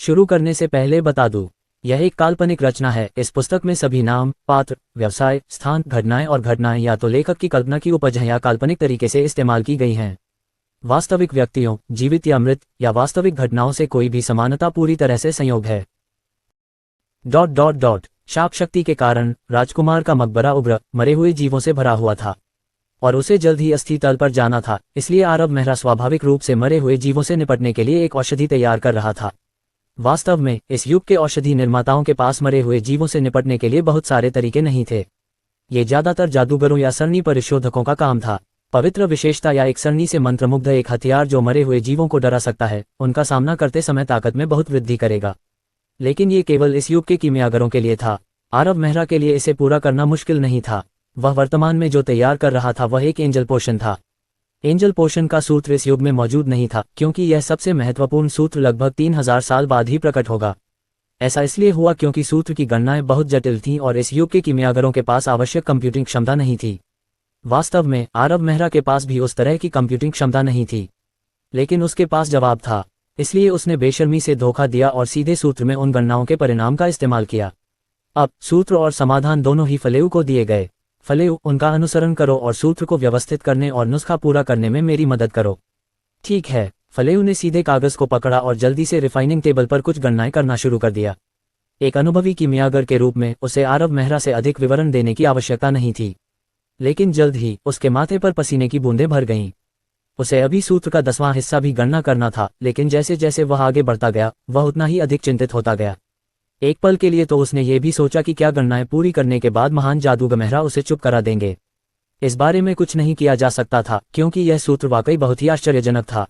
शुरू करने से पहले बता दूं, यह एक काल्पनिक रचना है। इस पुस्तक में सभी नाम, पात्र, व्यवसाय, स्थान, घटनाएं और घटनाएं या तो लेखक की कल्पना की उपज हैं या काल्पनिक तरीके से इस्तेमाल की गई हैं। वास्तविक व्यक्तियों, जीवित या मृत, या वास्तविक घटनाओं से कोई भी समानता पूरी तरह से संयोग है। शाप शक्ति के कारण राजकुमार का मकबरा उग्र, मरे हुए जीवों से भरा हुआ था और उसे जल्द ही अस्थि तल पर जाना था। इसलिए आरव मेहरा स्वाभाविक रूप से मरे हुए जीवों से निपटने के लिए एक औषधि तैयार कर रहा था। वास्तव में इस युग के औषधि निर्माताओं के पास मरे हुए जीवों से निपटने के लिए बहुत सारे तरीके नहीं थे। ये ज्यादातर जादूगरों या सरनी परिशोधकों का काम था। पवित्र विशेषता या एक सरनी से मंत्रमुग्ध एक हथियार जो मरे हुए जीवों को डरा सकता है, उनका सामना करते समय ताकत में बहुत वृद्धि करेगा। लेकिन ये केवल इस युग के कीमियागरों के लिए था। आरव मेहरा के लिए इसे पूरा करना मुश्किल नहीं था। वह वर्तमान में जो तैयार कर रहा था वह एक एंजल पोशन था। एंजल पोशन का सूत्र इस युग में मौजूद नहीं था, क्योंकि यह सबसे महत्वपूर्ण सूत्र लगभग 3000 साल बाद ही प्रकट होगा। ऐसा इसलिए हुआ क्योंकि सूत्र की गणनाएं बहुत जटिल थीं और इस युग के कीमियागरों के पास आवश्यक कंप्यूटिंग क्षमता नहीं थी। वास्तव में आरव मेहरा के पास भी उस तरह की कंप्यूटिंग क्षमता नहीं थी, लेकिन उसके पास जवाब था। इसलिए उसने बेशर्मी से धोखा दिया और सीधे सूत्र में उन गणनाओं के परिणाम का इस्तेमाल किया। अब सूत्र और समाधान दोनों ही फलेउ को दिए गए। फलेउ, उनका अनुसरण करो और सूत्र को व्यवस्थित करने और नुस्खा पूरा करने में मेरी मदद करो। ठीक है। फलेउ ने सीधे कागज को पकड़ा और जल्दी से रिफाइनिंग टेबल पर कुछ गणनाएं करना शुरू कर दिया। एक अनुभवी कीमियागर के रूप में उसे आरव मेहरा से अधिक विवरण देने की आवश्यकता नहीं थी, लेकिन जल्द ही उसके माथे पर पसीने की बूंदें भर गईं। उसे अभी सूत्र का 10वां हिस्सा भी गणना करना था, लेकिन जैसे जैसे वह आगे बढ़ता गया वह उतना ही अधिक चिंतित होता गया। एक पल के लिए तो उसने ये भी सोचा कि क्या गणनाएं पूरी करने के बाद महान जादूगर मेहरा उसे चुप करा देंगे। इस बारे में कुछ नहीं किया जा सकता था, क्योंकि यह सूत्र वाकई बहुत ही आश्चर्यजनक था।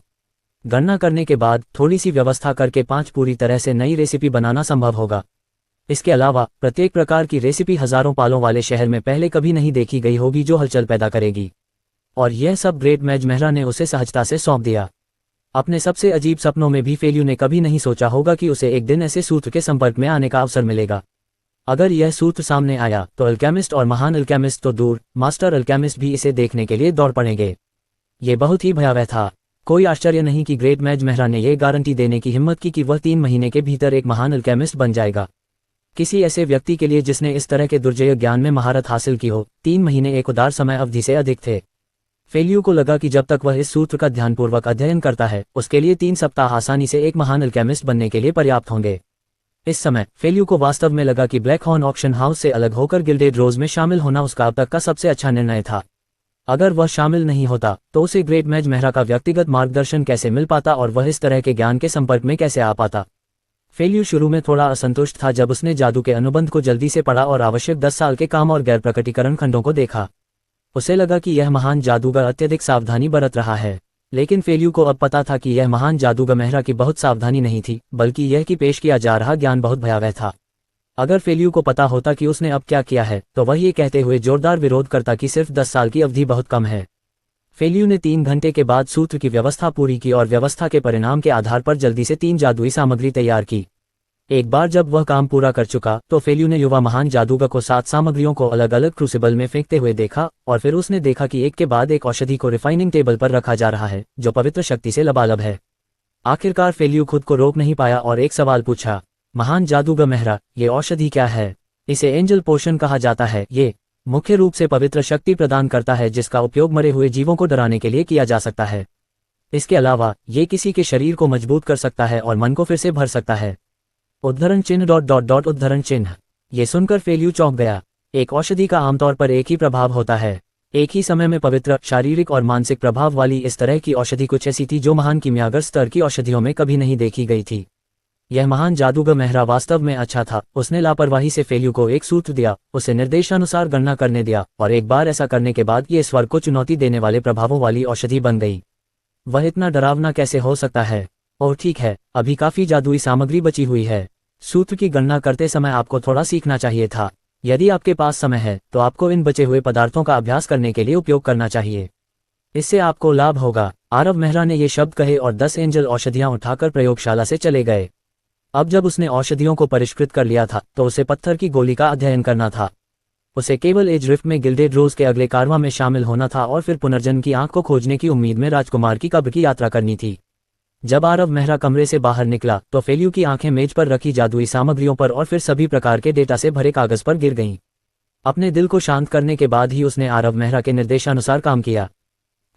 गणना करने के बाद थोड़ी सी व्यवस्था करके 5 पूरी तरह से नई रेसिपी बनाना संभव होगा। इसके अलावा प्रत्येक प्रकार की रेसिपी हजारों पालों वाले शहर में पहले कभी नहीं देखी गई होगी, जो हलचल पैदा करेगी। और यह सब ग्रेट मैज मेहरा ने उसे सहजता से सौंप दिया। अपने सबसे अजीब सपनों में भी फेल्यू ने कभी नहीं सोचा होगा कि उसे एक दिन ऐसे सूत्र के संपर्क में आने का अवसर मिलेगा। अगर यह सूत्र सामने आया तो अल्केमिस्ट और महान अल्केमिस्ट तो दूर, मास्टर अल्केमिस्ट भी इसे देखने के लिए दौड़ पड़ेंगे। ये बहुत ही भयावह था। कोई आश्चर्य नहीं कि ग्रेट मैज मेहरा ने यह गारंटी देने की हिम्मत की कि वह 3 महीने के भीतर एक महान अल्केमिस्ट बन जाएगा। किसी ऐसे व्यक्ति के लिए जिसने इस तरह के दुर्जय ज्ञान में महारत हासिल की हो, 3 महीने एक उदार समय अवधि से अधिक थे। फेल्यू को लगा कि जब तक वह इस सूत्र का ध्यानपूर्वक अध्ययन करता है, उसके लिए 3 सप्ताह आसानी से एक महान अल्केमिस्ट बनने के लिए पर्याप्त होंगे। इस समय फेल्यू को वास्तव में लगा कि ब्लैक हॉर्न ऑक्शन हाउस से अलग होकर गिल्डेड रोज में शामिल होना उसका अब तक का सबसे अच्छा निर्णय था। अगर वह शामिल नहीं होता तो उसे ग्रेट मैज मेहरा का व्यक्तिगत मार्गदर्शन कैसे मिल पाता और वह इस तरह के ज्ञान के संपर्क में कैसे आ पाता। फेल्यू शुरू में थोड़ा असंतुष्ट था जब उसने जादू के अनुबंध को जल्दी से पढ़ा और आवश्यक 10 साल के काम और गैर प्रकटीकरण खंडों को देखा। उसे लगा कि यह महान जादूगर अत्यधिक सावधानी बरत रहा है, लेकिन फेल्यू को अब पता था कि यह महान जादूगर मेहरा की बहुत सावधानी नहीं थी, बल्कि यह कि पेश किया जा रहा ज्ञान बहुत भयावह था। अगर फेल्यू को पता होता कि उसने अब क्या किया है, तो वह ये कहते हुए जोरदार विरोध करता कि सिर्फ 10 साल की अवधि बहुत कम है। फेल्यू ने 3 घंटे के बाद सूत्र की व्यवस्था पूरी की और व्यवस्था के परिणाम के आधार पर जल्दी से 3 जादुई सामग्री तैयार की। एक बार जब वह काम पूरा कर चुका तो फेल्यू ने युवा महान जादूगर को 7 सामग्रियों को अलग अलग क्रूसिबल में फेंकते हुए देखा, और फिर उसने देखा कि एक के बाद एक औषधि को रिफाइनिंग टेबल पर रखा जा रहा है, जो पवित्र शक्ति से लबालब है। आखिरकार फेल्यू खुद को रोक नहीं पाया और एक सवाल पूछा, महान जादूगर मेहरा, ये औषधि क्या है? इसे एंजल पोशन कहा जाता है। ये मुख्य रूप से पवित्र शक्ति प्रदान करता है जिसका उपयोग मरे हुए जीवों को डराने के लिए किया जा सकता है। इसके अलावा ये किसी के शरीर को मजबूत कर सकता है और मन को फिर से भर सकता है। उद्धरण चिन्ह ... उद्धरण चिन्ह। ये सुनकर फेल्यू चौंक गया। एक औषधि का आमतौर पर एक ही प्रभाव होता है। एक ही समय में पवित्र, शारीरिक और मानसिक प्रभाव वाली इस तरह की औषधि कुछ ऐसी थी जो महान कीमियागर स्तर की औषधियों में कभी नहीं देखी गई थी। यह महान जादूगर मेहरा वास्तव में अच्छा था। उसने लापरवाही से फेल्यू को एक सूत्र दिया, उसे निर्देशानुसार गणना करने दिया, और एक बार ऐसा करने के बाद ये स्वर्ग को चुनौती देने वाले प्रभावों वाली औषधि बन गई। वह इतना डरावना कैसे हो सकता है? ओह ठीक है, अभी काफी जादुई सामग्री बची हुई है। सूत्र की गणना करते समय आपको थोड़ा सीखना चाहिए था। यदि आपके पास समय है तो आपको इन बचे हुए पदार्थों का अभ्यास करने के लिए उपयोग करना चाहिए। इससे आपको लाभ होगा। आरव मेहरा ने ये शब्द कहे और 10 एंजल औषधियां उठाकर प्रयोगशाला से चले गए। अब जब उसने औषधियों को परिष्कृत कर लिया था तो उसे पत्थर की गोली का अध्ययन करना था। उसे केवल एज रिफ्ट में गिल्डेड रोज के अगले कारवां में शामिल होना था और फिर पुनर्जन्म की आंख को खोजने की उम्मीद में राजकुमार की कब्र की यात्रा करनी थी। जब आरव मेहरा कमरे से बाहर निकला तो फेल्यू की आंखें मेज पर रखी जादुई सामग्रियों पर और फिर सभी प्रकार के डेटा से भरे कागज पर गिर गईं। अपने दिल को शांत करने के बाद ही उसने आरव मेहरा के निर्देशानुसार काम किया।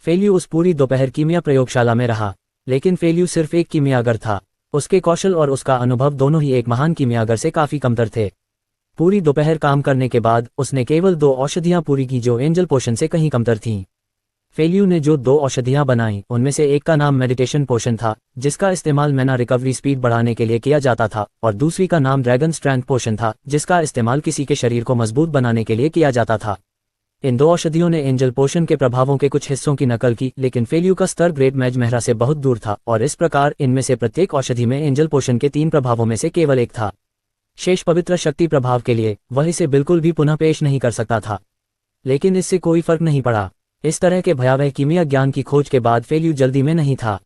फेल्यू उस पूरी दोपहर कीमिया प्रयोगशाला में रहा, लेकिन फेल्यू सिर्फ एक कीमियागर था। उसके कौशल और उसका अनुभव दोनों ही एक महान कीमियागर से काफी कमतर थे। पूरी दोपहर काम करने के बाद उसने केवल 2 औषधियां पूरी की जो एंजल पोशन से कहीं कमतर थीं। फेल्यू ने जो 2 औषधियां बनाईं उनमें से एक का नाम मेडिटेशन पोशन था, जिसका इस्तेमाल मैना रिकवरी स्पीड बढ़ाने के लिए किया जाता था, और दूसरी का नाम ड्रैगन स्ट्रेंथ पोशन था, जिसका इस्तेमाल किसी के शरीर को मजबूत बनाने के लिए किया जाता था। इन 2 औषधियों ने एंजल पोशन के प्रभावों के कुछ हिस्सों की नकल की, लेकिन फेल्यू का स्तर ग्रेट मैज मेहरा से बहुत दूर था, और इस प्रकार इनमें से प्रत्येक औषधि में एंजल पोशन के 3 प्रभावों में से केवल एक था। शेष पवित्र शक्ति प्रभाव के लिए वह इसे बिल्कुल भी पुनः पेश नहीं कर सकता था, लेकिन इससे कोई फर्क नहीं पड़ा। इस तरह के भयावह कीमिया ज्ञान की खोज के बाद फेल्यू जल्दी में नहीं था।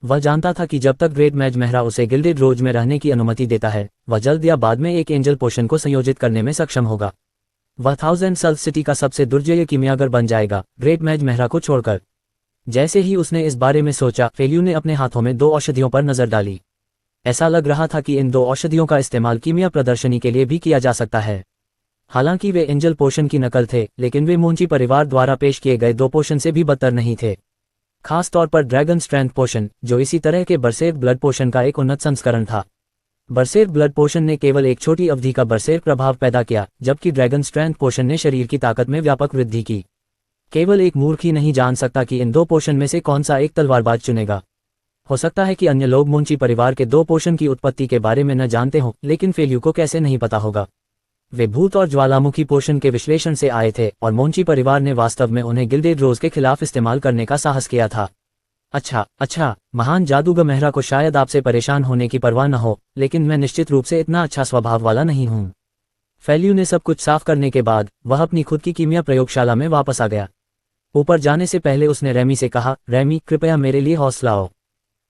वह जानता था कि जब तक ग्रेट मैज मेहरा उसे गिल्डेड रोज में रहने की अनुमति देता है, वह जल्द या बाद में एक एंजल पोशन को संयोजित करने में सक्षम होगा। वह 1000 सल्फ सिटी का सबसे दुर्जय कीमियागर बन जाएगा, ग्रेट मैज मेहरा को छोड़कर। जैसे ही उसने इस बारे में सोचा, फेल्यू ने अपने हाथों में 2 औषधियों पर नजर डाली। ऐसा लग रहा था कि इन 2 औषधियों का इस्तेमाल कीमिया प्रदर्शनी के लिए भी किया जा सकता है। हालांकि वे एंजल पोशन की नकल थे, लेकिन वे मोंची परिवार द्वारा पेश किए गए 2 पोशन से भी बदतर नहीं थे। खास तौर पर ड्रैगन स्ट्रेंथ पोशन, जो इसी तरह के बरसेर ब्लड पोशन का एक उन्नत संस्करण था। बरसेर ब्लड पोशन ने केवल एक छोटी अवधि का बरसेर प्रभाव पैदा किया, जबकि ड्रैगन स्ट्रेंथ पोशन ने शरीर की ताकत में व्यापक वृद्धि की। केवल एक मूर्ख ही नहीं जान सकता कि इन 2 पोशन में से कौन सा एक तलवारबाज चुनेगा। हो सकता है कि अन्य लोग मोंची परिवार के 2 पोशन की उत्पत्ति के बारे में न जानते हों, लेकिन फेल्यू को कैसे नहीं पता होगा। वे भूत और ज्वालामुखी पोशन के विश्लेषण से आए थे, और मोंची परिवार ने वास्तव में उन्हें गिल्डेड रोज के खिलाफ इस्तेमाल करने का साहस किया था। अच्छा, महान जादूगर मेहरा को शायद आपसे परेशान होने की परवाह न हो, लेकिन मैं निश्चित रूप से इतना अच्छा स्वभाव वाला नहीं हूँ। फेल्यू ने सब कुछ साफ करने के बाद वह अपनी खुद की कीमिया प्रयोगशाला में वापस आ गया। ऊपर जाने से पहले उसने रेमी से कहा, रेमी, कृपया मेरे लिए हौसला हो।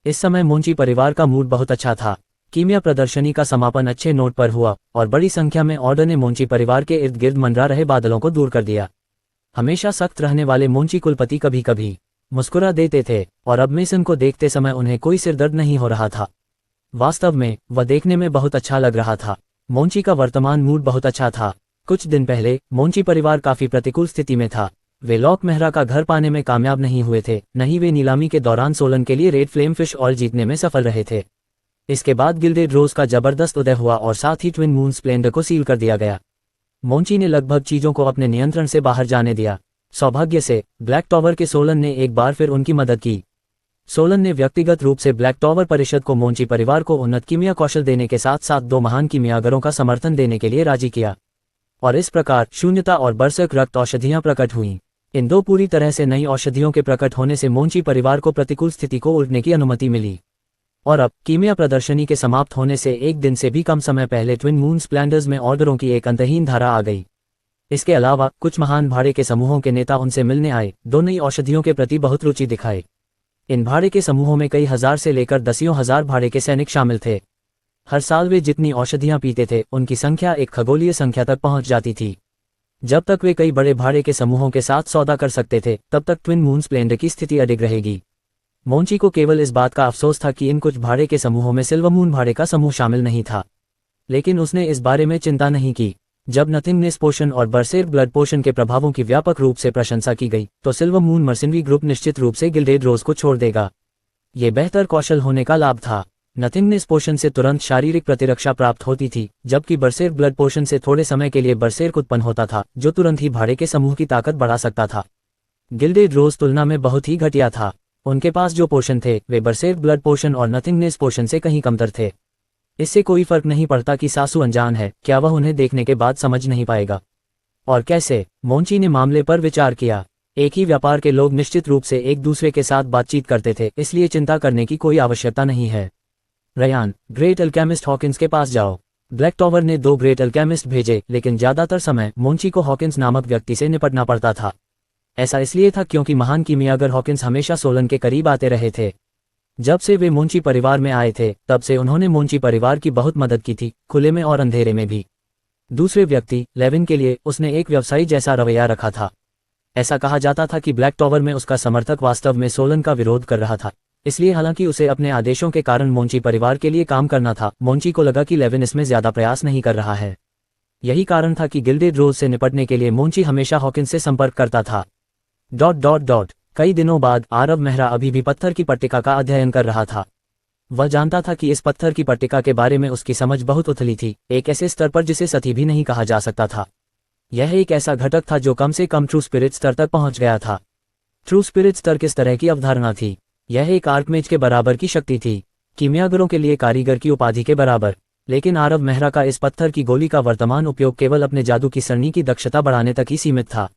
इस समय मोंची परिवार का मूड बहुत अच्छा था। कीमिया प्रदर्शनी का समापन अच्छे नोट पर हुआ, और बड़ी संख्या में ऑर्डर ने मोंची परिवार के इर्द गिर्द मंडरा रहे बादलों को दूर कर दिया। हमेशा सख्त रहने वाले मोंची कुलपति कभी कभी मुस्कुरा देते थे, और अब मेसन को देखते समय उन्हें कोई सिरदर्द नहीं हो रहा था। वास्तव में वह देखने में बहुत अच्छा लग रहा था। मोंची का वर्तमान मूड बहुत अच्छा था। कुछ दिन पहले मोंची परिवार काफी प्रतिकूल स्थिति में था। वे लॉक मेहरा का घर पाने में कामयाब नहीं हुए थे, न ही वे नीलामी के दौरान सोलन के लिए रेड फ्लेम फिश ऑयल जीतने में सफल रहे थे। इसके बाद गिल्डेड रोज का जबरदस्त उदय हुआ और साथ ही ट्विन मून स्प्लेंडर को सील कर दिया गया। मोंची ने लगभग चीजों को अपने नियंत्रण से बाहर जाने दिया। सौभाग्य से ब्लैक टॉवर के सोलन ने एक बार फिर उनकी मदद की। सोलन ने व्यक्तिगत रूप से ब्लैक टॉवर परिषद को मोंची परिवार को उन्नत कीमिया कौशल देने के साथ साथ 2 महान कीमियागरों का समर्थन देने के लिए राजी किया, और इस प्रकार शून्यता और बरसक रक्त औषधियां प्रकट हुईं। इन 2 पूरी तरह से नई औषधियों के प्रकट होने से मोंची परिवार को प्रतिकूल स्थिति को उलटने की अनुमति मिली। और अब कीमिया प्रदर्शनी के समाप्त होने से एक दिन से भी कम समय पहले ट्विन मून स्प्लेंडर्स में ऑर्डरों की एक अंतहीन धारा आ गई। इसके अलावा कुछ महान भाड़े के समूहों के नेता उनसे मिलने आए, 2 नई औषधियों के प्रति बहुत रुचि दिखाए। इन भाड़े के समूहों में कई हजार से लेकर दसियों हजार भाड़े के सैनिक शामिल थे। हर साल वे जितनी औषधियां पीते थे, उनकी संख्या एक खगोलीय संख्या तक पहुंच जाती थी। जब तक वे कई बड़े भाड़े के समूहों के साथ सौदा कर सकते थे, तब तक ट्विन मून स्प्लेंडर की स्थिति अडिग रहेगी। मोंची को केवल इस बात का अफसोस था कि इन कुछ भाड़े के समूहों में सिल्वर मून भाड़े का समूह शामिल नहीं था, लेकिन उसने इस बारे में चिंता नहीं की। जब नथिंगनेस पोशन और बरसेर ब्लड पोशन के प्रभावों की व्यापक रूप से प्रशंसा की गई, तो सिल्वर मून मर्सिनरी ग्रुप निश्चित रूप से गिल्डेड रोज को छोड़ देगा। ये बेहतर कौशल होने का लाभ था। नथिंगनेस पोशन से तुरंत शारीरिक प्रतिरक्षा प्राप्त होती थी, जबकि बरसेर ब्लड पोशन से थोड़े समय के लिए बरसेर उत्पन्न होता था, जो तुरंत ही भाड़े के समूह की ताकत बढ़ा सकता था। गिल्डेड रोज तुलना में बहुत ही घटिया था। उनके पास जो पोशन थे, वे बरसेर ब्लड पोशन और नथिंगनेस पोशन से कहीं कमतर थे। इससे कोई फर्क नहीं पड़ता कि सासू अनजान है, क्या वह उन्हें देखने के बाद समझ नहीं पाएगा? और कैसे? मोंची ने मामले पर विचार किया। एक ही व्यापार के लोग निश्चित रूप से एक दूसरे के साथ बातचीत करते थे, इसलिए चिंता करने की कोई आवश्यकता नहीं है। रयान, ग्रेट अल्केमिस्ट हॉकिंस के पास जाओ। ब्लैक टॉवर ने 2 ग्रेट अल्केमिस्ट भेजे, लेकिन ज्यादातर समय मोंची को हॉकिंस नामक व्यक्ति से निपटना पड़ता था। ऐसा इसलिए था क्योंकि महान कीमियागर हॉकिंस हमेशा सोलन के करीब आते रहे थे। जब से वे मोंची परिवार में आए थे, तब से उन्होंने मोंची परिवार की बहुत मदद की थी, खुले में और अंधेरे में भी। दूसरे व्यक्ति लेविन के लिए उसने एक व्यवसायी जैसा रवैया रखा था। ऐसा कहा जाता था कि ब्लैक टॉवर में उसका समर्थक वास्तव में सोलन का विरोध कर रहा था, इसलिए हालांकि उसे अपने आदेशों के कारण मोंची परिवार के लिए काम करना था, मोंची को लगा कि लेविन इसमें ज्यादा प्रयास नहीं कर रहा है। यही कारण था कि गिल्डेड रोज से निपटने के लिए मोंची हमेशा हॉकिंस से संपर्क करता था। कई दिनों बाद आरव मेहरा अभी भी पत्थर की पट्टिका का अध्ययन कर रहा था। वह जानता था कि इस पत्थर की पट्टिका के बारे में उसकी समझ बहुत उथली थी, एक ऐसे स्तर पर जिसे सती भी नहीं कहा जा सकता था। यह एक ऐसा घटक था जो कम से कम ट्रू स्पिरिट स्तर तक पहुंच गया था। ट्रू स्पिरिट स्तर किस तरह की अवधारणा थी? यह एक आर्कमेज के बराबर की शक्ति थी, कीमियागरों के लिए कारीगर की उपाधि के बराबर। लेकिन आरव मेहरा का इस पत्थर की गोली का वर्तमान उपयोग केवल अपने जादू की सरणी की दक्षता बढ़ाने तक ही सीमित था।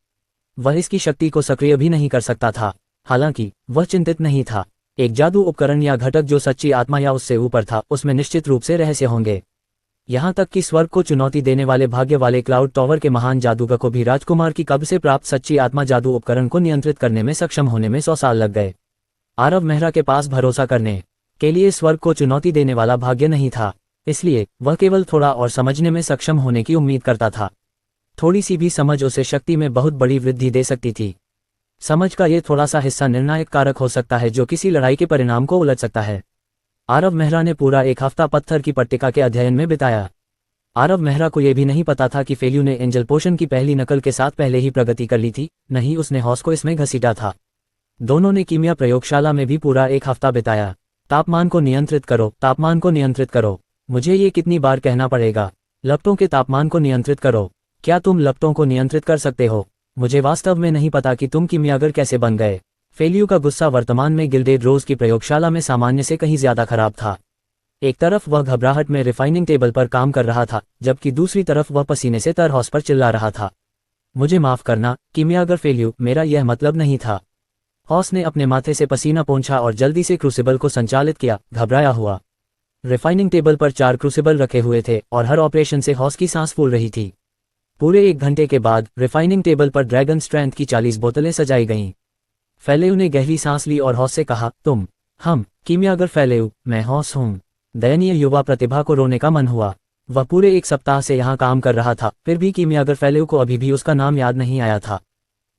वह इसकी शक्ति को सक्रिय भी नहीं कर सकता था। हालांकि वह चिंतित नहीं था। एक जादू उपकरण या घटक जो सच्ची आत्मा या उससे ऊपर था, उसमें निश्चित रूप से रहस्य होंगे। यहाँ तक कि स्वर्ग को चुनौती देने वाले भाग्य वाले क्लाउड टॉवर के महान जादूगर को भी राजकुमार की कब्र से प्राप्त सच्ची आत्मा जादू उपकरण को नियंत्रित करने में सक्षम होने में 100 साल लग गए। आरव मेहरा के पास भरोसा करने के लिए स्वर्ग को चुनौती देने वाला भाग्य नहीं था, इसलिए वह केवल थोड़ा और समझने में सक्षम होने की उम्मीद करता था। थोड़ी सी भी समझ उसे शक्ति में बहुत बड़ी वृद्धि दे सकती थी। समझ का ये थोड़ा सा हिस्सा निर्णायक कारक हो सकता है जो किसी लड़ाई के परिणाम को उलट सकता है। आरव मेहरा ने पूरा एक हफ्ता पत्थर की पट्टिका के अध्ययन में बिताया। आरव मेहरा को यह भी नहीं पता था कि फेल्यू ने एंजल पोशन की पहली नकल के साथ पहले ही प्रगति कर ली थी, नहीं उसने हॉस को इसमें घसीटा था। दोनों ने कीमिया प्रयोगशाला में भी पूरा एक हफ्ता बिताया। तापमान को नियंत्रित करो, तापमान को नियंत्रित करो। मुझे ये कितनी बार कहना पड़ेगा? लपटों के तापमान को नियंत्रित करो। क्या तुम लपटों को नियंत्रित कर सकते हो? मुझे वास्तव में नहीं पता कि तुम कीमियागर कैसे बन गए। फेल्यू का गुस्सा वर्तमान में गिल्डेड रोज की प्रयोगशाला में सामान्य से कहीं ज्यादा खराब था। एक तरफ वह घबराहट में रिफाइनिंग टेबल पर काम कर रहा था, जबकि दूसरी तरफ वह पसीने से तर हॉस पर चिल्ला रहा था। मुझे माफ करना कीमियागर फेल्यू, मेरा यह मतलब नहीं था। हॉस ने अपने माथे से पसीना पोंछा और जल्दी से क्रूसिबल को संचालित किया, घबराया हुआ। रिफाइनिंग टेबल पर 4 क्रूसिबल रखे हुए थे और हर ऑपरेशन से हॉस की सांस फूल रही थी। पूरे 1 घंटे के बाद रिफाइनिंग टेबल पर ड्रैगन स्ट्रेंथ की 40 बोतलें सजाई गईं। फेलेउ ने गहरी सांस ली और हॉस से कहा, तुम? हम कीमियागर फेलेउ, मैं हॉस हूँ। दयनीय युवा प्रतिभा को रोने का मन हुआ। वह पूरे 1 सप्ताह से यहाँ काम कर रहा था, फिर भी कीमियागर फेलेउ को अभी भी उसका नाम याद नहीं आया था।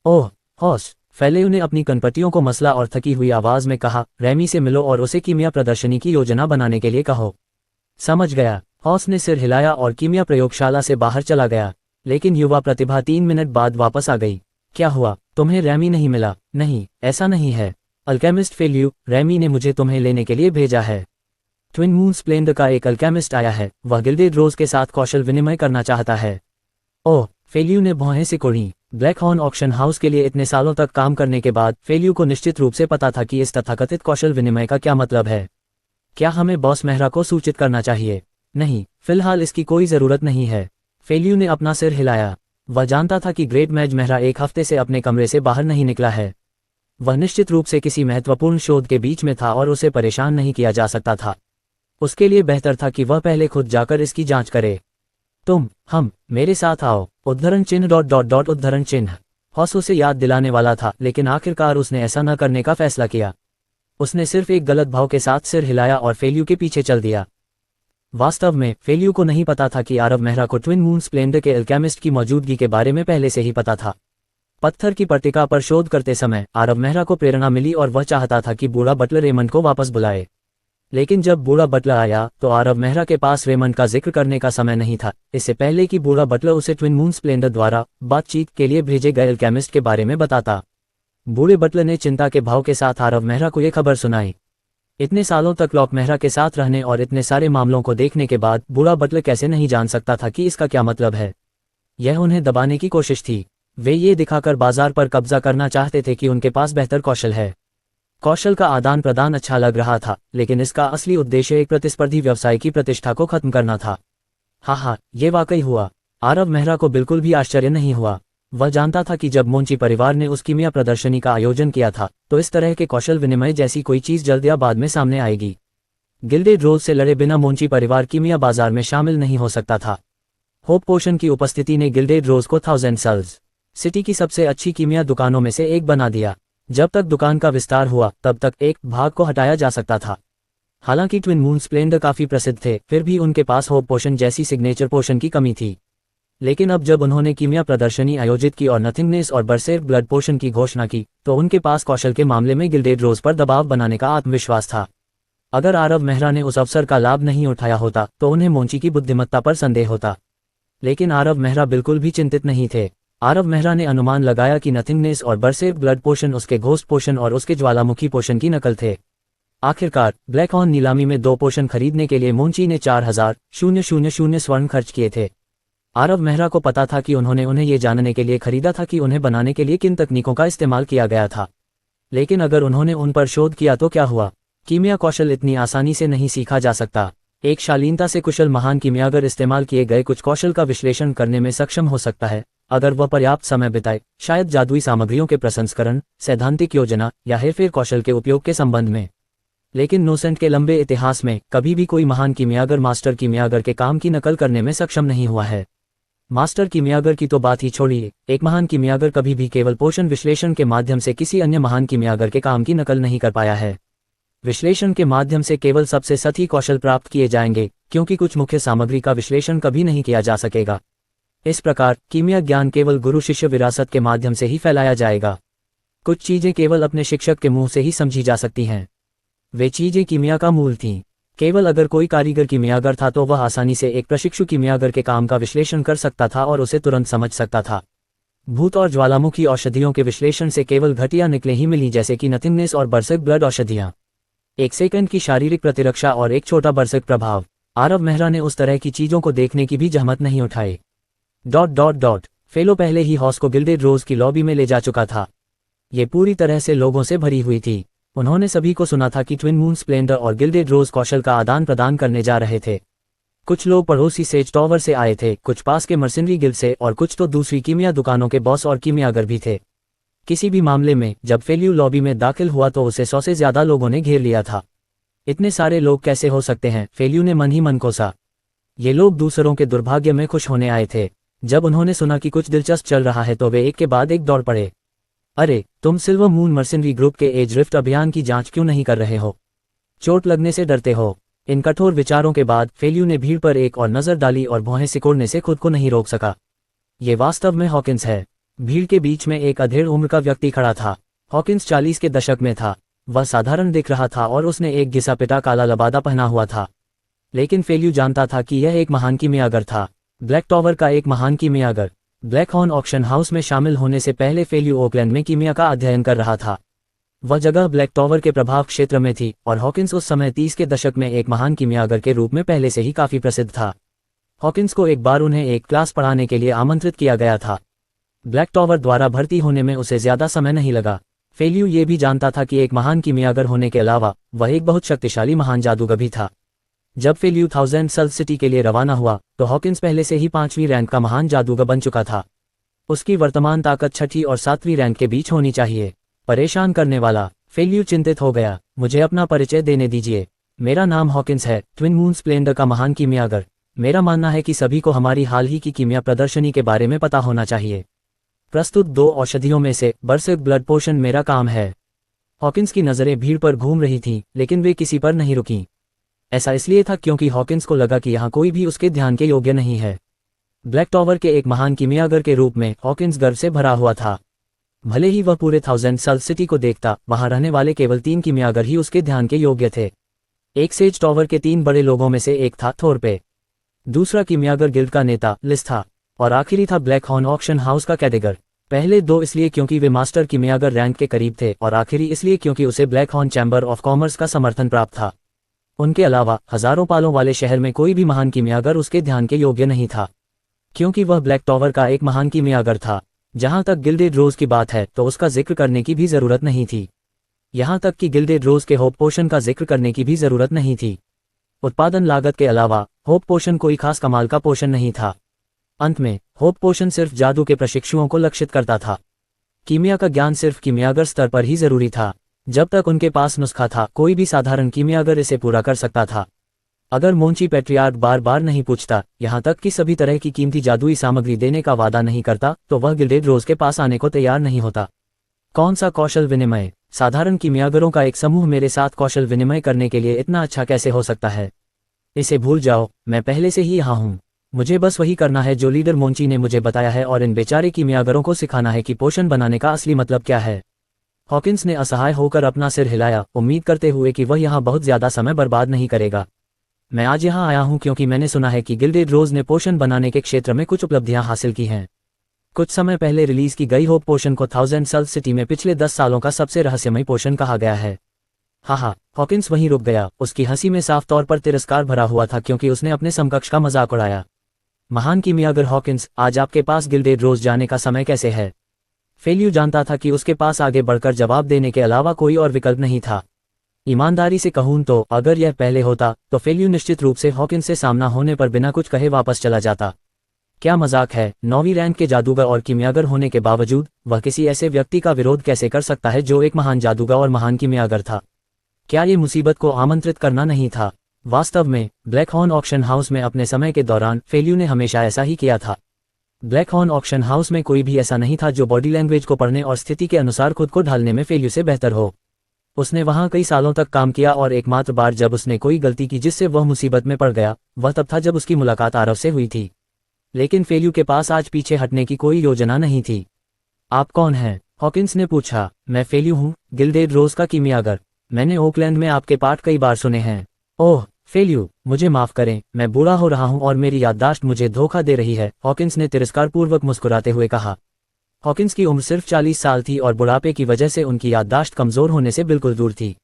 ओह हॉस, फेलेउ ने अपनी कनपटियों को मसला और थकी हुई आवाज में कहा, रैमी से मिलो और उसे कीमिया प्रदर्शनी की योजना बनाने के लिए कहो। समझ गया। हॉस ने सिर हिलाया और कीमिया प्रयोगशाला से बाहर चला गया। लेकिन युवा प्रतिभा 3 मिनट बाद वापस आ गई। क्या हुआ? तुम्हें रैमी नहीं मिला? नहीं, ऐसा नहीं है। अल्केमिस्ट फेल्यू, रैमी ने मुझे तुम्हें लेने के लिए भेजा है। ट्विन मून स्प्लेंडर का एक अल्केमिस्ट आया है, वह गिल्डेड रोज के साथ कौशल विनिमय करना चाहता है। ओह, फेल्यू ने भौहें सिकोड़ी। ब्लैक हॉर्न ऑक्शन हाउस के लिए इतने सालों तक काम करने के बाद फेल्यू को निश्चित रूप से पता था कि इस तथाकथित कौशल विनिमय का क्या मतलब है। क्या हमें बॉस मेहरा को सूचित करना चाहिए? नहीं, फिलहाल इसकी कोई जरूरत नहीं है। फेल्यू ने अपना सिर हिलाया। वह जानता था कि ग्रेट मैज मेहरा 1 हफ्ते से अपने कमरे से बाहर नहीं निकला है। वह निश्चित रूप से किसी महत्वपूर्ण शोध के बीच में था और उसे परेशान नहीं किया जा सकता था। उसके लिए बेहतर था कि वह पहले खुद जाकर इसकी जांच करे। हम मेरे साथ आओ। उद्धरण चिन्ह उद्धरण चिन्ह। हॉस उसे याद दिलाने वाला था, लेकिन आखिरकार उसने ऐसा न करने का फैसला किया। उसने सिर्फ एक गलत भाव के साथ सिर हिलाया और फेल्यू के पीछे चल दिया। वास्तव में फेल्यू को नहीं पता था कि आरव मेहरा को ट्विन मून स्प्लेंडर के अल्केमिस्ट की मौजूदगी के बारे में पहले से ही पता था। पत्थर की पट्टिका पर शोध करते समय आरव मेहरा को प्रेरणा मिली और वह चाहता था कि बूढ़ा बटलर रेमंड को वापस बुलाए। लेकिन जब बूढ़ा बटलर आया तो आरव मेहरा के पास रेमंड का जिक्र करने का समय नहीं था, इससे पहले कि बूढ़ा बटलर उसे ट्विन मून स्प्लेंडर द्वारा बातचीत के लिए भेजे गए अल्केमिस्ट के बारे में बताता। बूढ़े बटलर ने चिंता के भाव के साथ आरव मेहरा को यह खबर सुनाई। इतने सालों तक लॉक मेहरा के साथ रहने और इतने सारे मामलों को देखने के बाद बूढ़ा बटलर कैसे नहीं जान सकता था कि इसका क्या मतलब है। यह उन्हें दबाने की कोशिश थी। वे ये दिखाकर बाजार पर कब्जा करना चाहते थे कि उनके पास बेहतर कौशल है। कौशल का आदान प्रदान अच्छा लग रहा था, लेकिन इसका असली उद्देश्य एक प्रतिस्पर्धी व्यवसाय की प्रतिष्ठा को खत्म करना था। हाँ, ये वाकई हुआ। आरव मेहरा को बिल्कुल भी आश्चर्य नहीं हुआ। वह जानता था कि जब मोंची परिवार ने उस कीमिया प्रदर्शनी का आयोजन किया था तो इस तरह के कौशल विनिमय जैसी कोई चीज जल्द या बाद में सामने आएगी। गिल्डेड रोज से लड़े बिना मोंची परिवार कीमिया बाजार में शामिल नहीं हो सकता था। होप पोशन की उपस्थिति ने गिल्डेड रोज को 1000 सल्स सिटी की सबसे अच्छी कीमिया दुकानों में से एक बना दिया। जब तक दुकान का विस्तार हुआ तब तक एक भाग को हटाया जा सकता था। हालांकि ट्विन मून स्प्लेंडर काफी प्रसिद्ध थे, फिर भी उनके पास होप पोशन जैसी सिग्नेचर पोशन की कमी थी। लेकिन अब जब उन्होंने कीमिया प्रदर्शनी आयोजित की और नथिंगनेस और बरसेर्क ब्लड पोशन की घोषणा की, तो उनके पास कौशल के मामले में गिल्डेड रोज पर दबाव बनाने का आत्मविश्वास था। अगर आरव मेहरा ने उस अवसर का लाभ नहीं उठाया होता तो उन्हें मोंची की बुद्धिमत्ता पर संदेह होता। लेकिन आरव मेहरा बिल्कुल भी चिंतित नहीं थे। आरव मेहरा ने अनुमान लगाया कि नथिंगनेस और बरसेर्क ब्लड पोशन उसके घोस्ट पोशन और उसके ज्वालामुखी पोशन की नकल थे। आखिरकार ब्लैक हॉर्न नीलामी में 2 पोशन खरीदने के लिए मोंची ने 4000 स्वर्ण खर्च किए थे। आरव मेहरा को पता था कि उन्हें ये जानने के लिए खरीदा था कि उन्हें बनाने के लिए किन तकनीकों का इस्तेमाल किया गया था। लेकिन अगर उन्होंने उन पर शोध किया तो क्या हुआ? कीमिया कौशल इतनी आसानी से नहीं सीखा जा सकता। एक शालीनता से कुशल महान कीमियागर इस्तेमाल किए गए कुछ कौशल का विश्लेषण करने में सक्षम हो सकता है, अगर वह पर्याप्त समय बिताए, शायद जादुई सामग्रियों के प्रसंस्करण, सैद्धांतिक योजना या हेरफेर कौशल के उपयोग के संबंध में। लेकिन नोसेंट के लंबे इतिहास में कभी भी कोई महान कीमियागर मास्टर कीमियागर के काम की नकल करने में सक्षम नहीं हुआ है। मास्टर कीमियागर की तो बात ही छोड़िए, एक महान कीमियागर कभी भी केवल पोषण विश्लेषण के माध्यम से किसी अन्य महान कीमियागर के काम की नकल नहीं कर पाया है। विश्लेषण के माध्यम से केवल सबसे सही कौशल प्राप्त किए जाएंगे, क्योंकि कुछ मुख्य सामग्री का विश्लेषण कभी नहीं किया जा सकेगा। इस प्रकार कीमिया ज्ञान केवल गुरु शिष्य विरासत के माध्यम से ही फैलाया जाएगा। कुछ चीजें केवल अपने शिक्षक के मुंह से ही समझी जा सकती हैं। वे चीजें कीमिया का मूल थीं। केवल अगर कोई कारीगर कीमियागर था तो वह आसानी से एक प्रशिक्षु कीमियागर के काम का विश्लेषण कर सकता था और उसे तुरंत समझ सकता था। भूत और ज्वालामुखी औषधियों के विश्लेषण से केवल घटिया निकले ही मिली, जैसे कि नथिंगनेस और बरसेर्क ब्लड औषधियां। 1 सेकंड की शारीरिक प्रतिरक्षा और एक छोटा बरसेर्क प्रभाव। आरव मेहरा ने उस तरह की चीजों को देखने की भी जहमत नहीं उठाई। ... फेलो पहले ही हॉस को गिल्डेड रोज की लॉबी में ले जा चुका था। ये पूरी तरह से लोगों से भरी हुई थी। उन्होंने सभी को सुना था कि ट्विन मून स्प्लेंडर और गिल्डेड रोज कौशल का आदान प्रदान करने जा रहे थे। कुछ लोग पड़ोसी सेज टॉवर से आए थे, कुछ पास के मर्सिनरी गिल्ड से और कुछ तो दूसरी कीमिया दुकानों के बॉस और कीमियागर भी थे। किसी भी मामले में जब फेल्यू लॉबी में दाखिल हुआ तो उसे 100 से ज्यादा लोगों ने घेर लिया था। इतने सारे लोग कैसे हो सकते हैं? फेल्यू ने मन ही मन कोसा। ये लोग दूसरों के दुर्भाग्य में खुश होने आए थे। जब उन्होंने सुना कि कुछ दिलचस्प चल रहा है तो वे एक के बाद एक दौड़ पड़े। अरे, तुम सिल्वर मून मर्सिनरी ग्रुप के एज रिफ्ट अभियान की जांच क्यों नहीं कर रहे हो? चोट लगने से डरते हो? इन कठोर विचारों के बाद फेल्यू ने भीड़ पर एक और नजर डाली और भौहें सिकोड़ने से खुद को नहीं रोक सका। ये वास्तव में हॉकिंस है। भीड़ के बीच में एक अधेड़ उम्र का व्यक्ति खड़ा था। हॉकिंस 40 के दशक में था। वह साधारण दिख रहा था और उसने एक घिसा पिटा काला लबादा पहना हुआ था। लेकिन फेल्यू जानता था कि यह एक महान कीमियागर था, ब्लैक टॉवर का एक महान कीमियागर। ब्लैक हॉर्न ऑक्शन हाउस में शामिल होने से पहले फेल्यू ओकलैंड में कीमिया का अध्ययन कर रहा था। वह जगह ब्लैक टॉवर के प्रभाव क्षेत्र में थी और हॉकिंस उस समय 30 के दशक में एक महान कीमियागर के रूप में पहले से ही काफी प्रसिद्ध था। हॉकिंस को एक बार उन्हें एक क्लास पढ़ाने के लिए आमंत्रित किया गया था। ब्लैक टॉवर द्वारा भर्ती होने में उसे ज्यादा समय नहीं लगा। फेल्यू ये भी जानता था कि एक महान कीमियागर होने के अलावा वह एक बहुत शक्तिशाली महान जादूगर भी था। जब फेल्यू 1000 सल सिटी के लिए रवाना हुआ तो हॉकिंस पहले से ही 5वीं रैंक का महान जादूगर बन चुका था। उसकी वर्तमान ताकत 6ठी और 7वीं रैंक के बीच होनी चाहिए। परेशान करने वाला। फेल्यू चिंतित हो गया। मुझे अपना परिचय देने दीजिए। मेरा नाम हॉकिंस है, ट्विन मून स्प्लेंडर का महान कीमियागर। मेरा मानना है कि सभी को हमारी हाल ही की कीमिया प्रदर्शनी के बारे में पता होना चाहिए। प्रस्तुत 2 औषधियों में से बरसेर्क ब्लड पोशन मेरा काम है। हॉकिंस की नजरें भीड़ पर घूम रही थीं, लेकिन वे किसी पर नहीं रुकीं। ऐसा इसलिए था क्योंकि हॉकिंस को लगा कि यहाँ कोई भी उसके ध्यान के योग्य नहीं है। ब्लैक टॉवर के एक महान कीमियागर के रूप में हॉकिंस गर्व से भरा हुआ था। भले ही वह पूरे 1000 सल सिटी को देखता, वहां रहने वाले केवल 3 कीमियागर ही उसके ध्यान के योग्य थे। एक सेज टॉवर के 3 बड़े लोगों में से एक था थोरपे, दूसरा कीमियागर गिल्ड का नेता लिस था, और आखिरी था ब्लैक हॉर्न ऑक्शन हाउस का कैडेगर। पहले 2 इसलिए क्योंकि वे मास्टर कीमियागर रैंक के करीब थे और आखिरी इसलिए क्योंकि उसे black horn chamber of commerce का समर्थन प्राप्त था। उनके अलावा हजारों पालों वाले शहर में कोई भी महान कीमियागर उसके ध्यान के योग्य नहीं था, क्योंकि वह ब्लैक टॉवर का एक महान कीमियागर था। जहां तक गिल्डेड रोज की बात है तो उसका जिक्र करने की भी जरूरत नहीं थी। यहां तक कि गिल्डेड रोज के होप पोशन का जिक्र करने की भी जरूरत नहीं थी। उत्पादन लागत के अलावा होप पोशन कोई खास कमाल का पोशन नहीं था। अंत में होप पोशन सिर्फ जादू के प्रशिक्षुओं को लक्षित करता था। कीमिया का ज्ञान सिर्फ कीमियागर स्तर पर ही जरूरी था। जब तक उनके पास नुस्खा था, कोई भी साधारण कीमियागर इसे पूरा कर सकता था। अगर मोंची पैट्रियार्क बार बार नहीं पूछता, यहाँ तक कि सभी तरह की कीमती जादुई सामग्री देने का वादा नहीं करता, तो वह गिल्डेड रोज के पास आने को तैयार नहीं होता। कौन सा कौशल विनिमय? साधारण कीमियागरों का एक समूह मेरे साथ कौशल विनिमय करने के लिए इतना अच्छा कैसे हो सकता है? इसे भूल जाओ, मैं पहले से ही यहाँ हूँ। मुझे बस वही करना है जो लीडर मोंची ने मुझे बताया है और इन बेचारे कीमियागरों को सिखाना है कि पोषण बनाने का असली मतलब क्या है। हॉकिंस ने असहाय होकर अपना सिर हिलाया, उम्मीद करते हुए कि वह यहाँ बहुत ज़्यादा समय बर्बाद नहीं करेगा। मैं आज यहाँ आया हूँ क्योंकि मैंने सुना है कि गिल्डेड रोज़ ने पोषण बनाने के क्षेत्र में कुछ उपलब्धियाँ हासिल की हैं। कुछ समय पहले रिलीज की गई होप पोशन को 1000 सल्स सिटी में पिछले 10 सालों का सबसे रहस्यमयी पोषण कहा गया है। हाँ, हॉकिंस वहीं रुक गया। उसकी हंसी में साफ तौर पर तिरस्कार भरा हुआ था क्योंकि उसने अपने समकक्ष का मजाक उड़ाया। महान कीमियागर हॉकिंस, आज आपके पास गिल्डेड रोज जाने का समय कैसे है? फेल्यू जानता था कि उसके पास आगे बढ़कर जवाब देने के अलावा कोई और विकल्प नहीं था। ईमानदारी से कहूं तो अगर यह पहले होता तो फेल्यू निश्चित रूप से हॉकिंस से सामना होने पर बिना कुछ कहे वापस चला जाता। क्या मजाक है, 9वीं रैंक के जादूगर और कीमियागर होने के बावजूद वह किसी ऐसे व्यक्ति का विरोध कैसे कर सकता है जो एक महान जादूगर और महान कीमियागर था? क्या ये मुसीबत को आमंत्रित करना नहीं था? वास्तव में ब्लैक हॉर्न ऑक्शन हाउस में अपने समय के दौरान फेल्यू ने हमेशा ऐसा ही किया था। ब्लैक हॉर्न ऑक्शन हाउस में कोई भी ऐसा नहीं था जो बॉडी लैंग्वेज को पढ़ने और स्थिति के अनुसार खुद को ढालने में फेल्यू से बेहतर हो। उसने वहां कई सालों तक काम किया और एकमात्र बार जब उसने कोई गलती की जिससे वह मुसीबत में पड़ गया, वह तब था जब उसकी मुलाकात आरव से हुई थी। लेकिन फेल्यू के पास आज पीछे हटने की कोई योजना नहीं थी। आप कौन हैं? हॉकिंस ने पूछा। मैं फेल्यू हूँ, गिल्डेड रोज का कीमियागर। मैंने ओकलैंड में आपके पाठ कई बार सुने हैं। ओह फेल्यू, मुझे माफ करें, मैं बूढ़ा हो रहा हूँ और मेरी याददाश्त मुझे धोखा दे रही है, हॉकिंस ने तिरस्कारपूर्वक मुस्कुराते हुए कहा। हॉकिंस की उम्र सिर्फ 40 साल थी और बुढ़ापे की वजह से उनकी याददाश्त कमजोर होने से बिल्कुल दूर थी।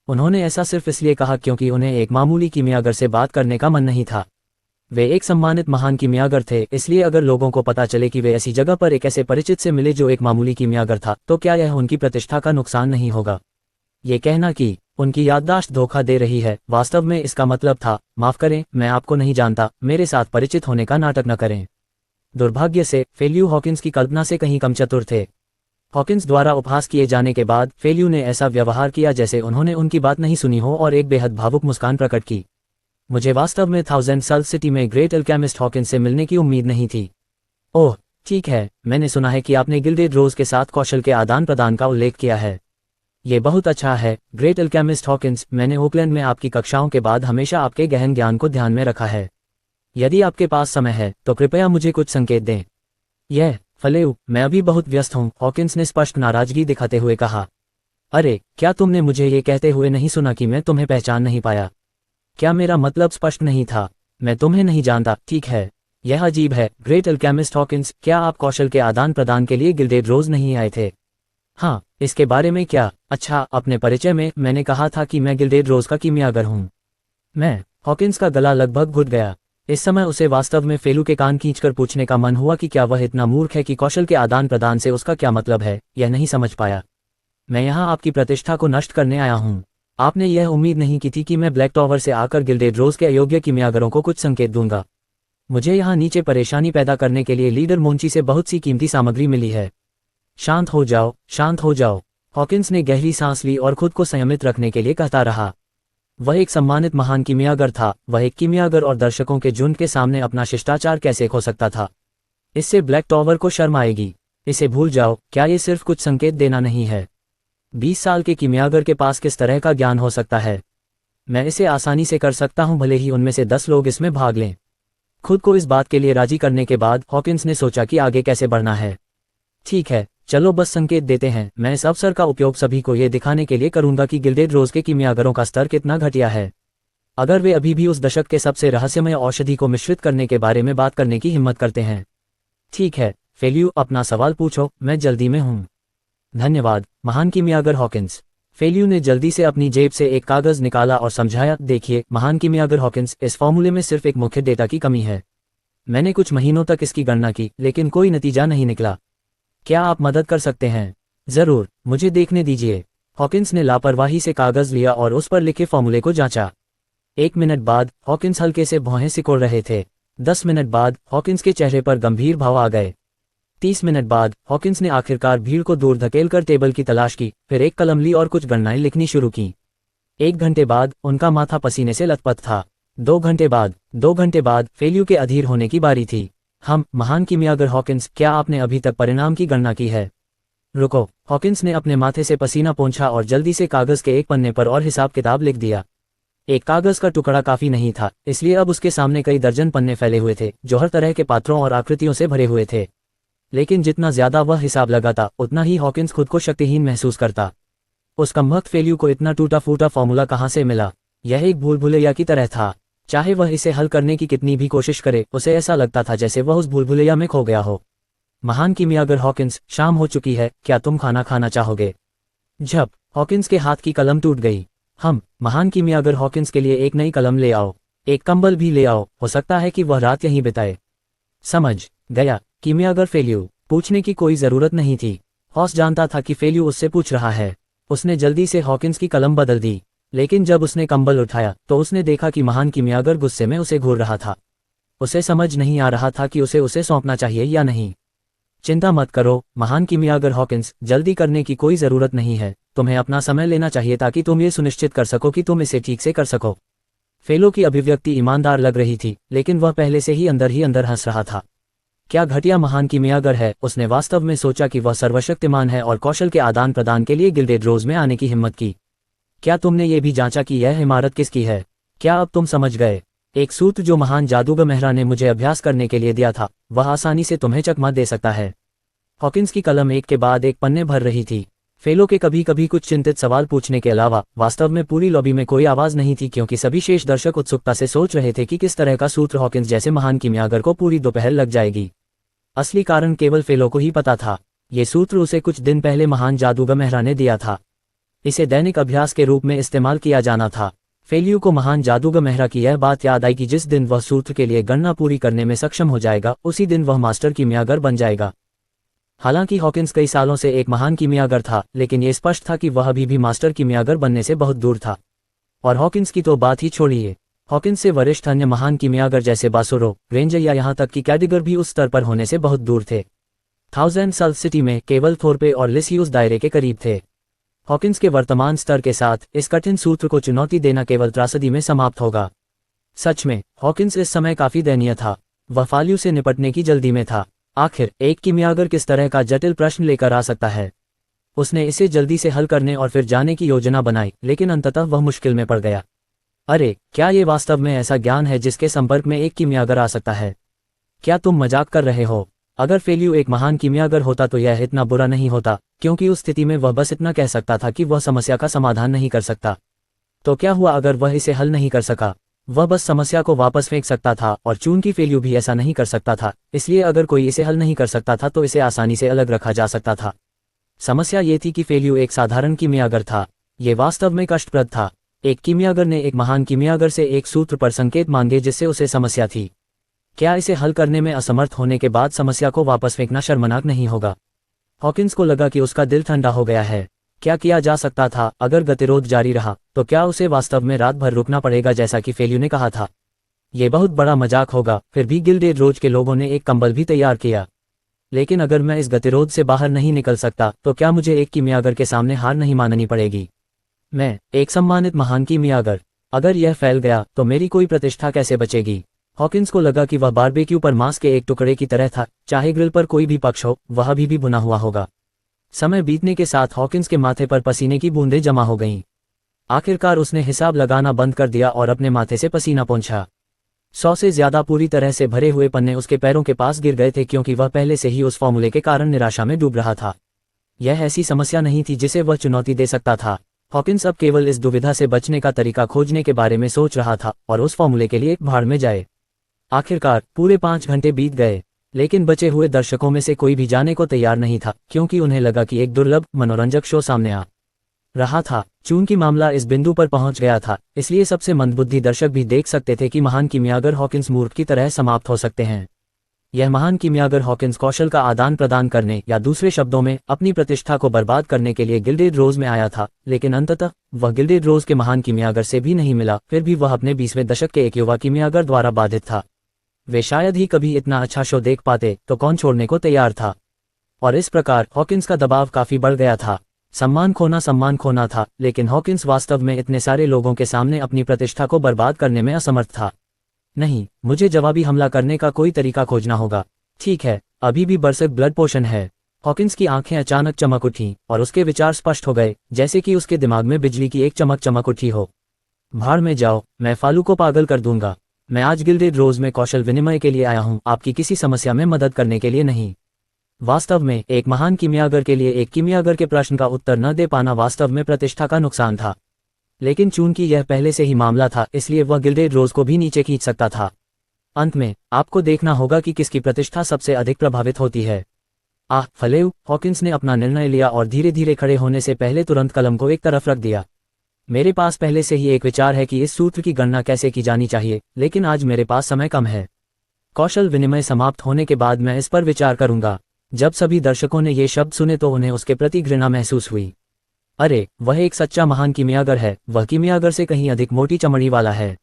उन्होंने ऐसा सिर्फ इसलिए कहा क्योंकि उन्हें एक मामूली कीमियागर से बात करने का मन नहीं था। वे एक सम्मानित महान कीमियागर थे, इसलिए अगर लोगों को पता चले कि वे ऐसी जगह पर एक ऐसे परिचित से मिले जो एक मामूली कीमियागर था, तो क्या यह उनकी प्रतिष्ठा का नुकसान नहीं होगा? ये कहना कि उनकी याददाश्त धोखा दे रही है, वास्तव में इसका मतलब था, माफ करें, मैं आपको नहीं जानता, मेरे साथ परिचित होने का नाटक न करें। दुर्भाग्य से फेल्यू हॉकिंस की कल्पना से कहीं कम चतुर थे। हॉकिंस द्वारा उपहास किए जाने के बाद फेल्यू ने ऐसा व्यवहार किया जैसे उन्होंने उनकी बात नहीं सुनी हो और एक बेहद भावुक मुस्कान प्रकट की। मुझे वास्तव में 1000 सल्स सिटी में ग्रेट अल्केमिस्ट हॉकिंस से मिलने की उम्मीद नहीं थी। ओह ठीक है, मैंने सुना है कि आपने गिल्डेड रोज के साथ कौशल के आदान प्रदान का उल्लेख किया है। ये बहुत अच्छा है ग्रेट अल्केमिस्ट हॉकिंस, मैंने ओकलैंड में आपकी कक्षाओं के बाद हमेशा आपके गहन ज्ञान को ध्यान में रखा है। यदि आपके पास समय है तो कृपया मुझे कुछ संकेत दें। यह फलेऊ, मैं अभी बहुत व्यस्त हूँ, हॉकिंस ने स्पष्ट नाराजगी दिखाते हुए कहा। अरे क्या तुमने मुझे ये कहते हुए नहीं सुना कि मैं तुम्हें पहचान नहीं पाया? क्या मेरा मतलब स्पष्ट नहीं था? मैं तुम्हें नहीं जानता, ठीक है। यह अजीब है ग्रेट अल्केमिस्ट हॉकिंस, क्या आप कौशल के आदान प्रदान के लिए गिल्डेड रोज नहीं आए थे? हाँ, इसके बारे में क्या? अच्छा, अपने परिचय में मैंने कहा था कि मैं गिल्डेड रोज का कीमियागर हूँ। मैं हॉकिंस का गला लगभग घुट गया। इस समय उसे वास्तव में फेलू के कान खींचकर पूछने का मन हुआ कि क्या वह इतना मूर्ख है कि कौशल के आदान प्रदान से उसका क्या मतलब है, यह नहीं समझ पाया। मैं यहाँ आपकी प्रतिष्ठा को नष्ट करने आया हूँ। आपने यह उम्मीद नहीं की थी कि मैं ब्लैक टॉवर से आकर गिल्डेड रोज के अयोग्य कीमियागरों को कुछ संकेत दूंगा। मुझे यहाँ नीचे परेशानी पैदा करने के लिए लीडर मोंची से बहुत सी कीमती सामग्री मिली है। शांत हो जाओ, शांत हो जाओ। हॉकिंस ने गहरी सांस ली और खुद को संयमित रखने के लिए कहता रहा। वह एक सम्मानित महान कीमियागर था, वह एक कीमियागर और दर्शकों के झुंड के सामने अपना शिष्टाचार कैसे खो सकता था? इससे ब्लैक टॉवर को शर्म आएगी। इसे भूल जाओ, क्या ये सिर्फ कुछ संकेत देना नहीं है? 20 साल के कीमियागर के पास किस तरह का ज्ञान हो सकता है? मैं इसे आसानी से कर सकता हूं, भले ही उनमें से 10 लोग इसमें भाग लें। खुद को इस बात के लिए राजी करने के बाद हॉकिंस ने सोचा कि आगे कैसे बढ़ना है। ठीक है, चलो बस संकेत देते हैं। मैं इस अवसर का उपयोग सभी को यह दिखाने के लिए करूंगा कि गिल्डेड रोज के कीमियागरों का स्तर कितना घटिया है। अगर वे अभी भी उस दशक के सबसे रहस्यमय औषधि को मिश्रित करने के बारे में बात करने की हिम्मत करते हैं। ठीक है फेल्यू, अपना सवाल पूछो, मैं जल्दी में हूँ। धन्यवाद महान कीमियागर हॉकिंस। फेल्यू ने जल्दी से अपनी जेब से एक कागज निकाला और समझाया, देखिए महान कीमियागर हॉकिंस, इस फॉर्मूले में सिर्फ एक मुख्य डेटा की कमी है। मैंने कुछ महीनों तक इसकी गणना की लेकिन कोई नतीजा नहीं निकला। क्या आप मदद कर सकते हैं? जरूर, मुझे देखने दीजिए। हॉकिंस ने लापरवाही से कागज लिया और उस पर लिखे फॉर्मूले को जांचा। 1 मिनट बाद हॉकिंस हल्के से भौहें सिकोड़ रहे थे। 10 मिनट बाद हॉकिंस के चेहरे पर गंभीर भाव आ गए। 30 मिनट बाद हॉकिंस ने आखिरकार भीड़ को दूर धकेलकर टेबल की तलाश की, फिर एक कलम ली और कुछ गणनाएं लिखनी शुरू की। 1 घंटे बाद उनका माथा पसीने से लथपथ था। 2 घंटे बाद फेल्यू के अधीर होने की बारी थी। हम महान कीमियागर हॉकिंस, क्या आपने अभी तक परिणाम की गणना की है? रुको, हॉकिंस ने अपने माथे से पसीना पोंछा और जल्दी से कागज के एक पन्ने पर और हिसाब किताब लिख दिया। एक कागज का टुकड़ा काफी नहीं था, इसलिए अब उसके सामने कई दर्जन पन्ने फैले हुए थे जो हर तरह के पात्रों और आकृतियों से भरे हुए थे। लेकिन जितना ज्यादा वह हिसाब लगाता उतना ही हॉकिंस खुद को शक्तिहीन महसूस करता। उस कमबख्त फेल्यू को इतना टूटा फूटा फॉर्मूला कहाँ से मिला? यह एक भूल भुलैया की तरह था। चाहे वह इसे हल करने की कितनी भी कोशिश करे, उसे ऐसा लगता था जैसे वह उस भूल भुलैया में खो गया हो। महान कीमियागर हॉकिंस, शाम हो चुकी है, क्या तुम खाना खाना चाहोगे? झप, हॉकिंस के हाथ की कलम टूट गई। महान कीमियागर हॉकिंस के लिए एक नई कलम ले आओ, एक कंबल भी ले आओ, हो सकता है कि वह रात यहीं बिताए। समझ गया। कीमियागर फेल्यू पूछने की कोई जरूरत नहीं थी। हॉस जानता था कि फेल्यू उससे पूछ रहा है। उसने जल्दी से हॉकिंस की कलम बदल दी, लेकिन जब उसने कंबल उठाया तो उसने देखा कि महान कीमियागर गुस्से में उसे घूर रहा था। उसे समझ नहीं आ रहा था कि उसे सौंपना चाहिए या नहीं। चिंता मत करो महान कीमियागर हॉकिंस, जल्दी करने की कोई जरूरत नहीं है, तुम्हें अपना समय लेना चाहिए ताकि तुम ये सुनिश्चित कर सको कि तुम इसे ठीक से कर सको। फेलो की अभिव्यक्ति ईमानदार लग रही थी, लेकिन वह पहले से ही अंदर हंस रहा था। क्या घटिया महान कीमियागर है, उसने वास्तव में सोचा कि वह सर्वशक्तिमान है और कौशल के आदान प्रदान के लिए गिल्डेड रोज में आने की हिम्मत की। क्या तुमने ये भी जांचा कि यह इमारत किसकी है? क्या अब तुम समझ गए? एक सूत्र जो महान जादूगर मेहरा ने मुझे अभ्यास करने के लिए दिया था, वह आसानी से तुम्हें चकमा दे सकता है। हॉकिंस की कलम एक के बाद एक पन्ने भर रही थी। फेलो के कभी कभी कुछ चिंतित सवाल पूछने के अलावा वास्तव में पूरी लॉबी में कोई आवाज नहीं थी, क्योंकि सभी शेष दर्शक उत्सुकता से सोच रहे थे कि किस तरह का सूत्र हॉकिंस जैसे महान कीमियागर को पूरी दोपहर लग जाएगी। असली कारण केवल फेलो को ही पता था। ये सूत्र उसे कुछ दिन पहले महान जादूगर मेहरा ने दिया था। इसे दैनिक अभ्यास के रूप में इस्तेमाल किया जाना था। फेल्यू को महान जादूगर मेहरा की यह बात याद आई कि जिस दिन वह सूत्र के लिए गणना पूरी करने में सक्षम हो जाएगा, उसी दिन वह मास्टर कीमियागर बन जाएगा। हालांकि हॉकिंस कई सालों से एक महान कीमियागर था, लेकिन यह स्पष्ट था कि वह अभी भी मास्टर कीमियागर बनने से बहुत दूर था। और हॉकिंस की तो बात ही छोड़िए, हॉकिंस से वरिष्ठ अन्य महान कीमियागर जैसे बासुरो, रेंजर या यहाँ तक कि कैडिगर भी उस स्तर पर होने से बहुत दूर थे। थाउजेंड सल सिटी में केवल थोरपे और लिसी उस दायरे के करीब थे। हॉकिंस के वर्तमान स्तर के साथ इस कठिन सूत्र को चुनौती देना केवल त्रासदी में समाप्त होगा। सच में हॉकिंस इस समय काफी दयनीय था। वह फाल्यू से निपटने की जल्दी में था। आखिर एक कीमियागर किस तरह का जटिल प्रश्न लेकर आ सकता है? उसने इसे जल्दी से हल करने और फिर जाने की योजना बनाई, लेकिन अंततः वह मुश्किल में पड़ गया। अरे, क्या ये वास्तव में ऐसा ज्ञान है जिसके संपर्क में एक कीमियागर आ सकता है? क्या तुम मजाक कर रहे हो? अगर फेल्यू एक महान कीमियागर होता तो यह इतना बुरा नहीं होता, क्योंकि उस स्थिति में वह बस इतना कह सकता था कि वह समस्या का समाधान नहीं कर सकता। तो क्या हुआ अगर वह इसे हल नहीं कर सका? वह बस समस्या को वापस फेंक सकता था, और चूंकि फेल्यू भी ऐसा नहीं कर सकता था, इसलिए अगर कोई इसे हल नहीं कर सकता था तो इसे आसानी से अलग रखा जा सकता था। समस्या ये थी कि फेल्यू एक साधारण कीमियागर था। ये वास्तव में कष्टप्रद था। एक कीमियागर ने एक महान कीमियागर से एक सूत्र पर संकेत मांगे जिससे उसे समस्या थी। क्या इसे हल करने में असमर्थ होने के बाद समस्या को वापस फेंकना शर्मनाक नहीं होगा? हॉकिंस को लगा कि उसका दिल ठंडा हो गया है। क्या किया जा सकता था? अगर गतिरोध जारी रहा तो क्या उसे वास्तव में रात भर रुकना पड़ेगा जैसा कि फेल्यू ने कहा था? यह बहुत बड़ा मजाक होगा। फिर भी गिल्डेड रोज के लोगों ने एक कंबल भी तैयार किया। लेकिन अगर मैं इस गतिरोध से बाहर नहीं निकल सकता तो क्या मुझे एक कीमियागर के सामने हार नहीं माननी पड़ेगी? मैं एक सम्मानित महान कीमियागर, अगर यह फैल गया तो मेरी कोई प्रतिष्ठा कैसे बचेगी? हॉकिंस को लगा कि वह बारबेक्यू पर मांस के एक टुकड़े की तरह था। चाहे ग्रिल पर कोई भी पक्ष हो, वह अभी भी भुना हुआ होगा। समय बीतने के साथ हॉकिंस के माथे पर पसीने की बूंदें जमा हो गईं। आखिरकार उसने हिसाब लगाना बंद कर दिया और अपने माथे से पसीना पोंछा। 100 से ज्यादा पूरी तरह से भरे हुए पन्ने उसके पैरों के पास गिर गए थे, क्योंकि वह पहले से ही उस फॉर्मूले के कारण निराशा में डूब रहा था। यह ऐसी समस्या नहीं थी जिसे वह चुनौती दे सकता था। हॉकिंस अब केवल इस दुविधा से बचने का तरीका खोजने के बारे में सोच रहा था, और उस फॉर्मूले के लिए एक भाड़ में जाए। आखिरकार पूरे 5 घंटे बीत गए, लेकिन बचे हुए दर्शकों में से कोई भी जाने को तैयार नहीं था, क्योंकि उन्हें लगा कि एक दुर्लभ मनोरंजक शो सामने आ रहा था। चूंकि मामला इस बिंदु पर पहुंच गया था, इसलिए सबसे मंदबुद्धि दर्शक भी देख सकते थे कि महान कीमियागर हॉकिंस मूर्ख की तरह समाप्त हो सकते हैं। यह महान कीमियागर हॉकिंस कौशल का आदान प्रदान करने, या दूसरे शब्दों में अपनी प्रतिष्ठा को बर्बाद करने के लिए गिल्डेड रोज में आया था, लेकिन अंततः वह गिल्डेड रोज के महान कीमियागर से भी नहीं मिला। फिर भी वह अपने 20वें दशक के एक युवा कीमियागर द्वारा बाधित था। वे शायद ही कभी इतना अच्छा शो देख पाते, तो कौन छोड़ने को तैयार था? और इस प्रकार हॉकिंस का दबाव काफी बढ़ गया था। सम्मान खोना था, लेकिन हॉकिंस वास्तव में इतने सारे लोगों के सामने अपनी प्रतिष्ठा को बर्बाद करने में असमर्थ था। नहीं, मुझे जवाबी हमला करने का कोई तरीका खोजना होगा। ठीक है, अभी भी बरसक ब्लड पोशन है। हॉकिंस की आंखें अचानक चमक उठीं, और उसके विचार स्पष्ट हो गए, जैसे कि उसके दिमाग में बिजली की एक चमक उठी हो। भाड़ में जाओ, मैं फालू को पागल कर दूंगा। मैं आज गिल्डेड रोज में कौशल विनिमय के लिए आया हूँ, आपकी किसी समस्या में मदद करने के लिए नहीं। वास्तव में एक महान कीमियागर के लिए एक कीमियागर के प्रश्न का उत्तर न दे पाना वास्तव में प्रतिष्ठा का नुकसान था। लेकिन चूंकि यह पहले से ही मामला था, इसलिए वह गिल्डेड रोज को भी नीचे खींच सकता था। अंत में आपको देखना होगा कि किसकी प्रतिष्ठा सबसे अधिक प्रभावित होती है। फलेव, हॉकिंस ने अपना निर्णय लिया और धीरे धीरे खड़े होने से पहले तुरंत कलम को एक तरफ रख दिया। मेरे पास पहले से ही एक विचार है कि इस सूत्र की गणना कैसे की जानी चाहिए, लेकिन आज मेरे पास समय कम है। कौशल विनिमय समाप्त होने के बाद मैं इस पर विचार करूंगा। जब सभी दर्शकों ने ये शब्द सुने तो उन्हें उसके प्रति घृणा महसूस हुई। अरे, वह एक सच्चा महान कीमियागर है, वह कीमियागर से कहीं अधिक मोटी चमड़ी वाला है।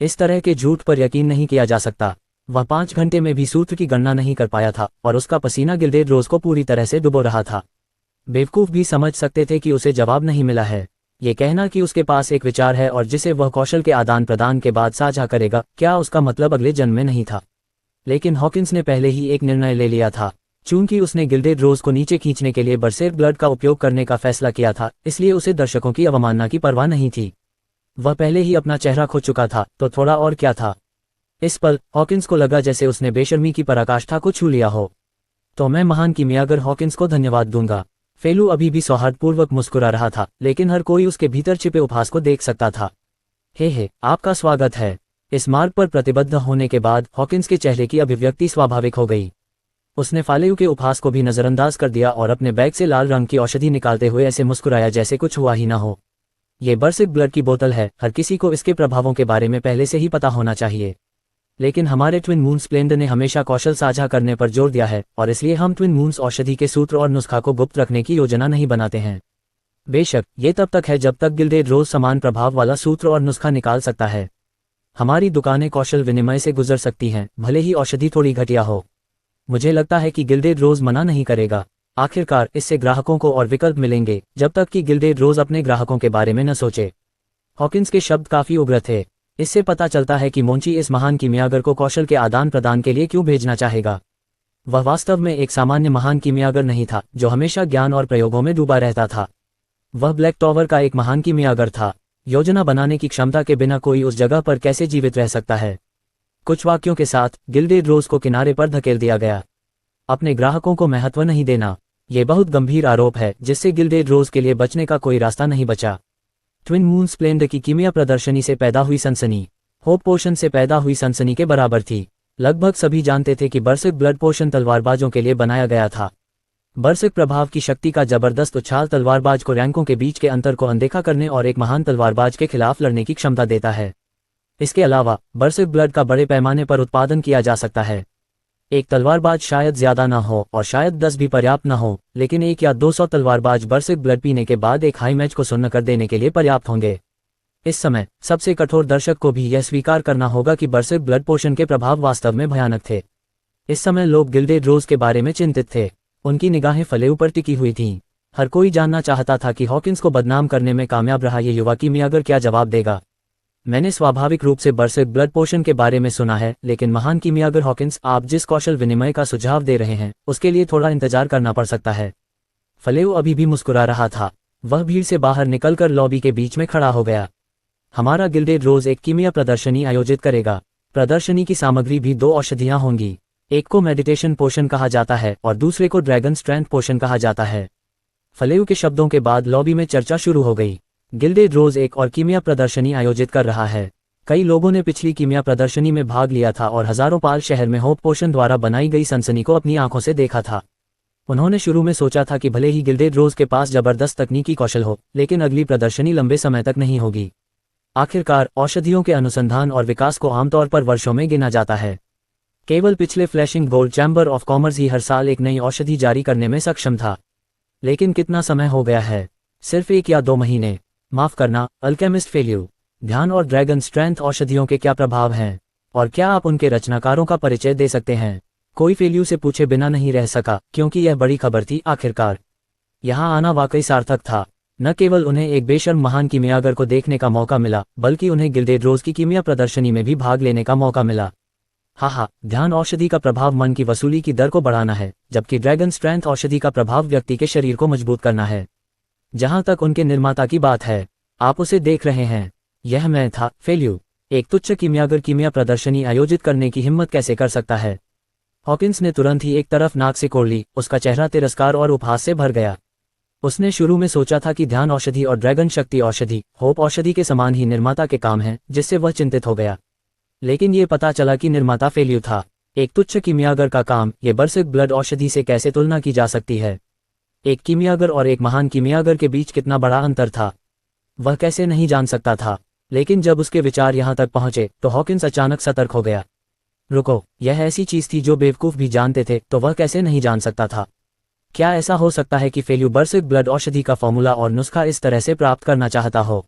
इस तरह के झूठ पर यकीन नहीं किया जा सकता। वह 5 घंटे में भी सूत्र की गणना नहीं कर पाया था और उसका पसीना गिल्डेड रोज को पूरी तरह से डुबो रहा था। बेवकूफ भी समझ सकते थे कि उसे जवाब नहीं मिला है। ये कहना कि उसके पास एक विचार है और जिसे वह कौशल के आदान प्रदान के बाद साझा करेगा, क्या उसका मतलब अगले जन्म में नहीं था? लेकिन हॉकिंस ने पहले ही एक निर्णय ले लिया था। चूंकि उसने गिल्डेड रोज को नीचे खींचने के लिए बरसेर ब्लड का उपयोग करने का फैसला किया था, इसलिए उसे दर्शकों की अवमानना की परवाह नहीं थी। वह पहले ही अपना चेहरा खो चुका था, तो थोड़ा और क्या था। इस पल हॉकिंस को लगा जैसे उसने बेशर्मी की पराकाष्ठा को छू लिया हो। तो मैं महान कीमियागर हॉकिंस को धन्यवाद दूंगा। फेलू अभी भी सौहार्दपूर्वक मुस्कुरा रहा था, लेकिन हर कोई उसके भीतर छिपे उपहास को देख सकता था। हे, आपका स्वागत है। इस मार्ग पर प्रतिबद्ध होने के बाद हॉकिंस के चेहरे की अभिव्यक्ति स्वाभाविक हो गई। उसने फालेयू के उपहास को भी नजरअंदाज कर दिया और अपने बैग से लाल रंग की औषधि निकालते हुए ऐसे मुस्कुराया जैसे कुछ हुआ ही ना हो। ये बरसिक ब्लड की बोतल है, हर किसी को इसके प्रभावों के बारे में पहले से ही पता होना चाहिए। लेकिन हमारे ट्विन मून स्प्लेंडर ने हमेशा कौशल साझा करने पर जोर दिया है और इसलिए हम ट्विन मून्स औषधि के सूत्र और नुस्खा को गुप्त रखने की योजना नहीं बनाते हैं। बेशक ये तब तक है जब तक गिल्डेड रोज समान प्रभाव वाला सूत्र और नुस्खा निकाल सकता है। हमारी दुकानें कौशल विनिमय से गुजर सकती हैं, भले ही औषधि थोड़ी घटिया हो। मुझे लगता है कि गिल्डेड रोज मना नहीं करेगा। आखिरकार इससे ग्राहकों को और विकल्प मिलेंगे, जब तक कि गिल्डेड रोज अपने ग्राहकों के बारे में न सोचे। हॉकिंस के शब्द काफी उग्र थे। इससे पता चलता है कि मोंची इस महान कीमियागर को कौशल के आदान प्रदान के लिए क्यों भेजना चाहेगा। वह वास्तव में एक सामान्य महान कीमियागर नहीं था जो हमेशा ज्ञान और प्रयोगों में डूबा रहता था। वह ब्लैक टॉवर का एक महान कीमियागर था। योजना बनाने की क्षमता के बिना कोई उस जगह पर कैसे जीवित रह सकता है। कुछ वाक्यों के साथ गिल्डेड रोज को किनारे पर धकेल दिया गया। अपने ग्राहकों को महत्व नहीं देना, यह बहुत गंभीर आरोप है जिससे गिल्डेड रोज के लिए बचने का कोई रास्ता नहीं बचा। ट्विन मून स्प्लेंडर की कीमिया प्रदर्शनी से पैदा हुई सनसनी होप पोशन से पैदा हुई सनसनी के बराबर थी। लगभग सभी जानते थे कि बरसिक ब्लड पोशन तलवारबाजों के लिए बनाया गया था। बरसिक प्रभाव की शक्ति का जबरदस्त उछाल तलवारबाज को रैंकों के बीच के अंतर को अनदेखा करने और एक महान तलवारबाज के खिलाफ लड़ने की क्षमता देता है। इसके अलावा बरसिक ब्लड का बड़े पैमाने पर उत्पादन किया जा सकता है। एक तलवारबाज शायद ज्यादा ना हो और शायद 10 भी पर्याप्त ना हो, लेकिन 1 या 200 तलवारबाज बरसिक ब्लड पीने के बाद एक हाई मैच को सुन्न कर देने के लिए पर्याप्त होंगे। इस समय सबसे कठोर दर्शक को भी यह स्वीकार करना होगा कि बरसिक ब्लड पोशन के प्रभाव वास्तव में भयानक थे। इस समय लोग गिल्डेड रोज के बारे में चिंतित थे। उनकी निगाहें फलेऊ पर टिकी हुई थीं। हर कोई जानना चाहता था कि हॉकिंस को बदनाम करने में कामयाब रहा ये युवा कीमियागर क्या जवाब देगा। मैंने स्वाभाविक रूप से बरसिक ब्लड पोशन के बारे में सुना है, लेकिन महान कीमियागर हॉकिंस, आप जिस कौशल विनिमय का सुझाव दे रहे हैं उसके लिए थोड़ा इंतजार करना पड़ सकता है। फलेऊ अभी भी मुस्कुरा रहा था। वह भीड़ से बाहर निकलकर लॉबी के बीच में खड़ा हो गया। हमारा गिल्डेड रोज एक कीमिया प्रदर्शनी आयोजित करेगा। प्रदर्शनी की सामग्री भी 2 औषधियां होंगी। एक को मेडिटेशन पोशन कहा जाता है और दूसरे को ड्रैगन स्ट्रेंथ पोशन कहा जाता है। फलेऊ के शब्दों के बाद लॉबी में चर्चा शुरू हो गई। गिल्डेड रोज एक और कीमिया प्रदर्शनी आयोजित कर रहा है। कई लोगों ने पिछली कीमिया प्रदर्शनी में भाग लिया था और हजारों पाल शहर में होप पोशन द्वारा बनाई गई सनसनी को अपनी आंखों से देखा था। उन्होंने शुरू में सोचा था कि भले ही गिल्डेड रोज के पास जबरदस्त तकनीकी कौशल हो, लेकिन अगली प्रदर्शनी लंबे समय तक नहीं होगी। आखिरकार औषधियों के अनुसंधान और विकास को आमतौर पर वर्षों में गिना जाता है। केवल पिछले flashing gold chamber of commerce ही हर साल एक नई औषधि जारी करने में सक्षम था। लेकिन कितना समय हो गया है? सिर्फ 1 या 2 महीने। माफ करना, अल्केमिस्ट फेल्यू। ध्यान और ड्रैगन स्ट्रेंथ औषधियों के क्या प्रभाव हैं? और क्या आप उनके रचनाकारों का परिचय दे सकते हैं? कोई फेल्यू से पूछे बिना नहीं रह सका, क्योंकि यह बड़ी खबर थी। आखिरकार यहाँ आना वाकई सार्थक था। न केवल उन्हें एक बेशर्म महान कीमियागर को देखने का मौका मिला, बल्कि उन्हें गिल्डेड रोज की कीमिया प्रदर्शनी में भी भाग लेने का मौका मिला। हाँ, ध्यान औषधि का प्रभाव मन की वसूली की दर को बढ़ाना है, जबकि ड्रैगन स्ट्रेंथ औषधि का प्रभाव व्यक्ति के शरीर को मजबूत करना है। जहां तक उनके निर्माता की बात है, आप उसे देख रहे हैं। यह मैं था, फेल्यू। एक तुच्छ कीमियागर कीमिया प्रदर्शनी आयोजित करने की हिम्मत कैसे कर सकता है? हॉकिंस ने तुरंत ही एक तरफ नाक से कोड़ ली, उसका चेहरा तिरस्कार और उपहास से भर गया। उसने शुरू में सोचा था कि ध्यान औषधि और ड्रैगन शक्ति औषधि, होप औषधि के समान ही निर्माता के काम हैं, जिससे वह चिंतित हो गया। लेकिन ये पता चला कि निर्माता फेल्यू था। एक तुच्छ कीमियागर का काम, ये बरसिक ब्लड औषधि से कैसे तुलना की जा सकती है? एक कीमियागर और एक महान कीमियागर के बीच कितना बड़ा अंतर था, वह कैसे नहीं जान सकता था। लेकिन जब उसके विचार यहाँ तक पहुंचे तो हॉकिंस अचानक सतर्क हो गया। रुको, यह ऐसी चीज थी जो बेवकूफ भी जानते थे, तो वह कैसे नहीं जान सकता था? क्या ऐसा हो सकता है कि फेल्यू बरसिक ब्लड औषधि का फॉर्मूला और नुस्खा इस तरह से प्राप्त करना चाहता हो?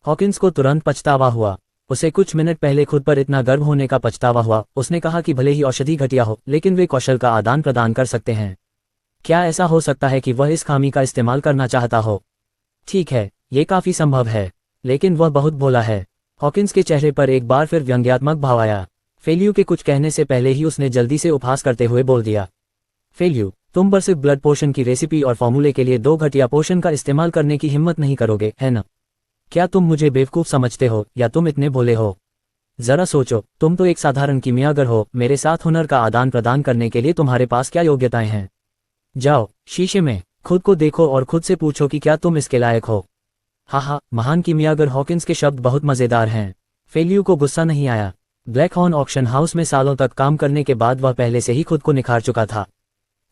हॉकिंस को तुरंत पछतावा हुआ। उसे कुछ मिनट पहले खुद पर इतना गर्व होने का पछतावा हुआ। उसने कहा कि भले ही औषधि घटिया हो, लेकिन वे कौशल का आदान प्रदान कर सकते हैं। क्या ऐसा हो सकता है कि वह इस खामी का इस्तेमाल करना चाहता हो? ठीक है, ये काफी संभव है, लेकिन वह बहुत भोला है। हॉकिंस के चेहरे पर एक बार फिर व्यंग्यात्मक भाव आया। फेल्यू के कुछ कहने से पहले ही उसने जल्दी से उपहास करते हुए बोल दिया, फेल्यू, तुम बरसिक ब्लड पोशन की रेसिपी और फॉर्मूले के लिए 2 घटिया पोशन का इस्तेमाल करने की हिम्मत नहीं करोगे, है ना? क्या तुम मुझे बेवकूफ समझते हो या तुम इतने भोले हो? जरा सोचो, तुम तो एक साधारण कीमियागर हो। मेरे साथ हुनर का आदान प्रदान करने के लिए तुम्हारे पास क्या योग्यताएं हैं? जाओ, शीशे में खुद को देखो और खुद से पूछो कि क्या तुम इसके लायक हो। हाँ, महान कीमियागर हॉकिंस के शब्द बहुत मजेदार हैं। फेल्यू को गुस्सा नहीं आया। ब्लैक हॉर्न ऑक्शन हाउस में सालों तक काम करने के बाद वह पहले से ही खुद को निखार चुका था।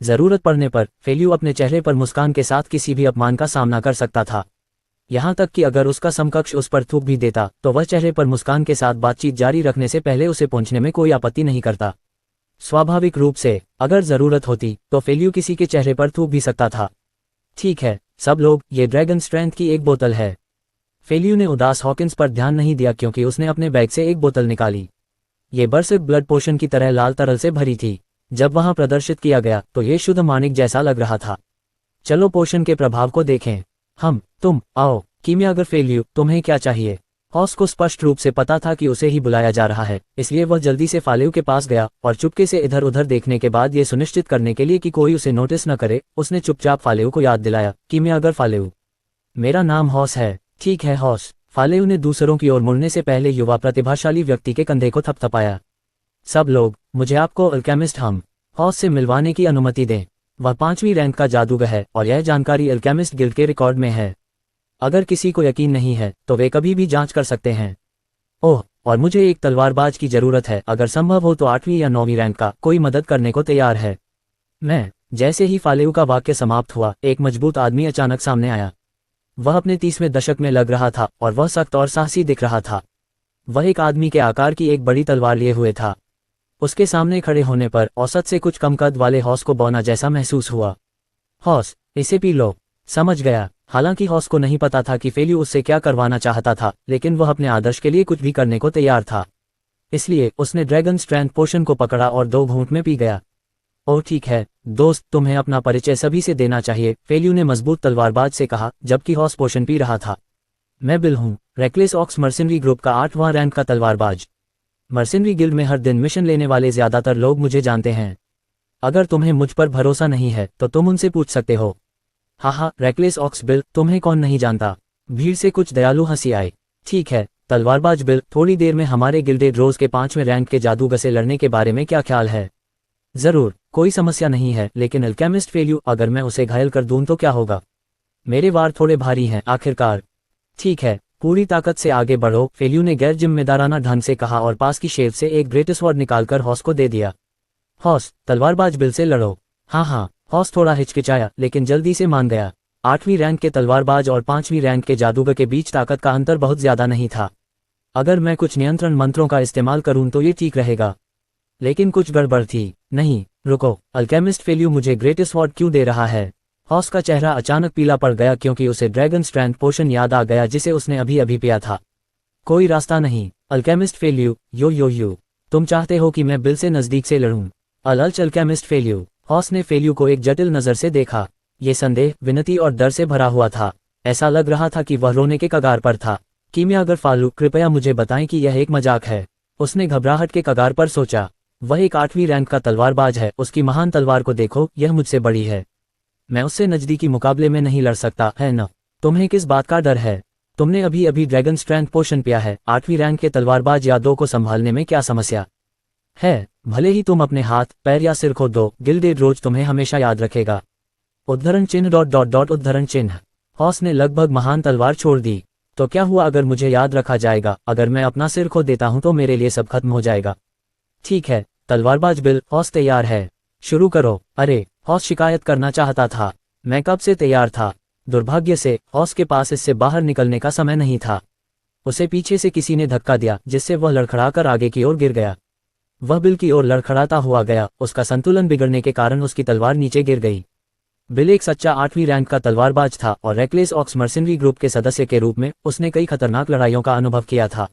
जरूरत पड़ने पर फेल्यू अपने चेहरे पर मुस्कान के साथ किसी भी अपमान का सामना कर सकता था। यहाँ तक कि अगर उसका समकक्ष उस पर थूक भी देता तो वह चेहरे पर मुस्कान के साथ बातचीत जारी रखने से पहले उसे पहुंचने में कोई आपत्ति नहीं करता। स्वाभाविक रूप से अगर जरूरत होती तो फेल्यू किसी के चेहरे पर थूक भी सकता था। ठीक है सब लोग, ये ड्रैगन स्ट्रेंथ की एक बोतल है। फेल्यू ने उदास हॉकिंस पर ध्यान नहीं दिया क्योंकि उसने अपने बैग से एक बोतल निकाली। ये बरसिक ब्लड पोशन की तरह लाल तरल से भरी थी। जब वहां प्रदर्शित किया गया तो ये शुद्ध माणिक जैसा लग रहा था। चलो पोशन के प्रभाव को देखें। तुम आओ। कीमियागर फेल्यू, तुम्हें क्या चाहिए? हॉस को स्पष्ट रूप से पता था कि उसे ही बुलाया जा रहा है, इसलिए वह जल्दी से फालेव के पास गया और चुपके से इधर उधर देखने के बाद ये सुनिश्चित करने के लिए कि कोई उसे नोटिस न करे, उसने चुपचाप फालेव को याद दिलाया, कीमियागर फालेव, मेरा नाम हॉस है। ठीक है हॉस। फालेव ने दूसरों की ओर मुड़ने से पहले युवा प्रतिभाशाली व्यक्ति के कंधे को थपथपाया। सब लोग, मुझे आपको अल्केमिस्ट हॉस से मिलवाने की अनुमति दें। वह 5वीं रैंक का जादूगर है और यह जानकारी अल्केमिस्ट गिल्ड के रिकॉर्ड में है। अगर किसी को यकीन नहीं है तो वे कभी भी जांच कर सकते हैं। ओह, और मुझे एक तलवारबाज की जरूरत है। अगर संभव हो तो 8वीं या 9वीं रैंक का कोई मदद करने को तैयार है। मैं। जैसे ही फालेव का वाक्य समाप्त हुआ, एक मजबूत आदमी अचानक सामने आया। वह अपने 30वें दशक में लग रहा था और वह सख्त और साहसी दिख रहा था। वह एक आदमी के आकार की एक बड़ी तलवार लिए हुए था। उसके सामने खड़े होने पर औसत से कुछ कम कद वाले हॉस को बौना जैसा महसूस हुआ। हॉस, इसे पी लो। समझ गया। हालांकि हॉस को नहीं पता था कि फेल्यू उससे क्या करवाना चाहता था, लेकिन वह अपने आदर्श के लिए कुछ भी करने को तैयार था। इसलिए उसने ड्रैगन स्ट्रेंथ पोशन को पकड़ा और 2 घूंट में पी गया। ओह ठीक है दोस्त, तुम्हें अपना परिचय सभी से देना चाहिए, फेल्यू ने मजबूत तलवारबाज से कहा जबकि हॉस पोशन पी रहा था। मैं बिल हूँ, रेकलेस ऑक्स मर्सिनरी ग्रुप का 8वां रैंक का तलवारबाज। मर्सिनरी गिल्ड में हर दिन मिशन लेने वाले ज्यादातर लोग मुझे जानते हैं। अगर तुम्हें मुझ पर भरोसा नहीं है तो तुम उनसे पूछ सकते हो। हाँ, रेकलेस ऑक्स बिल, तुम्हें कौन नहीं जानता। भीड़ से कुछ दयालु हंसी आई। ठीक है तलवारबाज बिल, थोड़ी देर में हमारे गिल्डेड रोज के 5वें रैंक के जादूगर से लड़ने के बारे में क्या ख्याल है? जरूर, कोई समस्या नहीं है, लेकिन अल्केमिस्ट फेल्यू, अगर मैं उसे घायल कर दूं तो क्या होगा? मेरे वार थोड़े भारी हैं आखिरकार। ठीक है, पूरी ताकत से आगे बढ़ो, फेल्यू ने गैर जिम्मेदाराना ढंग से कहा और पास की शेल्फ से एक ग्रेट स्वॉर्ड निकालकर हॉस को दे दिया। हॉस, तलवारबाज बिल से लड़ो। हाँ, हॉस थोड़ा हिचकिचाया लेकिन जल्दी से मान गया। 8वीं रैंक के तलवारबाज और 5वीं रैंक के जादूगर के बीच ताकत का अंतर बहुत ज्यादा नहीं था। अगर मैं कुछ नियंत्रण मंत्रों का इस्तेमाल करूं तो ये ठीक रहेगा, लेकिन कुछ गड़बड़ थी। नहीं, रुको, अल्केमिस्ट फेल्यू मुझे ग्रेट स्वॉर्ड क्यों दे रहा है? हॉस का चेहरा अचानक पीला पड़ गया क्योंकि उसे ड्रैगन स्ट्रेंथ पोशन याद आ गया जिसे उसने अभी अभी पिया था। कोई रास्ता नहीं, अल्केमिस्ट फेल्यू, यो, तुम चाहते हो कि मैं बिल से नजदीक से लड़ूं? अलच अल्केमिस्ट फेल्यू। हॉस ने फेल्यू को एक जटिल नजर से देखा। ये संदेह, विनती और डर से भरा हुआ था। ऐसा लग रहा था कि वह रोने के कगार पर था। कीमियागर फालू, कृपया मुझे बताएं कि यह एक मजाक है। उसने घबराहट के कगार पर सोचा। वह एक 8वीं रैंक का तलवारबाज है, उसकी महान तलवार को देखो, यह मुझसे बड़ी है। मैं उससे नजदीकी मुकाबले में नहीं लड़ सकता, है न? तुम्हें किस बात का डर है? तुमने अभी अभी ड्रैगन स्ट्रेंथ पोशन पिया है, 8वीं रैंक के तलवारबाज यादव को संभालने में क्या समस्या है? भले ही तुम अपने हाथ, पैर या सिर खो दो, गिल्डेड रोज तुम्हें हमेशा याद रखेगा। उद्धरण चिन्ह डॉट डॉट डॉट उद्धरण चिन्ह। हॉस ने लगभग महान तलवार छोड़ दी। तो क्या हुआ अगर मुझे याद रखा जाएगा? अगर मैं अपना सिर खो देता हूं तो मेरे लिए सब खत्म हो जाएगा। ठीक है तलवारबाज बिल, हॉस तैयार है, शुरू करो। अरे, हॉस शिकायत करना चाहता था। मैं कब से तैयार था। दुर्भाग्य से हॉस के पास इससे बाहर निकलने का समय नहीं था। उसे पीछे से किसी ने धक्का दिया जिससे वह लड़खड़ाकर आगे की ओर गिर गया। वह बिल की ओर लड़खड़ाता हुआ गया। उसका संतुलन बिगड़ने के कारण उसकी तलवार नीचे गिर गई। बिल एक सच्चा 8वीं रैंक का तलवारबाज था और रेकलेस ऑक्स मर्सिनरी ग्रुप के सदस्य के रूप में उसने कई खतरनाक लड़ाइयों का अनुभव किया था।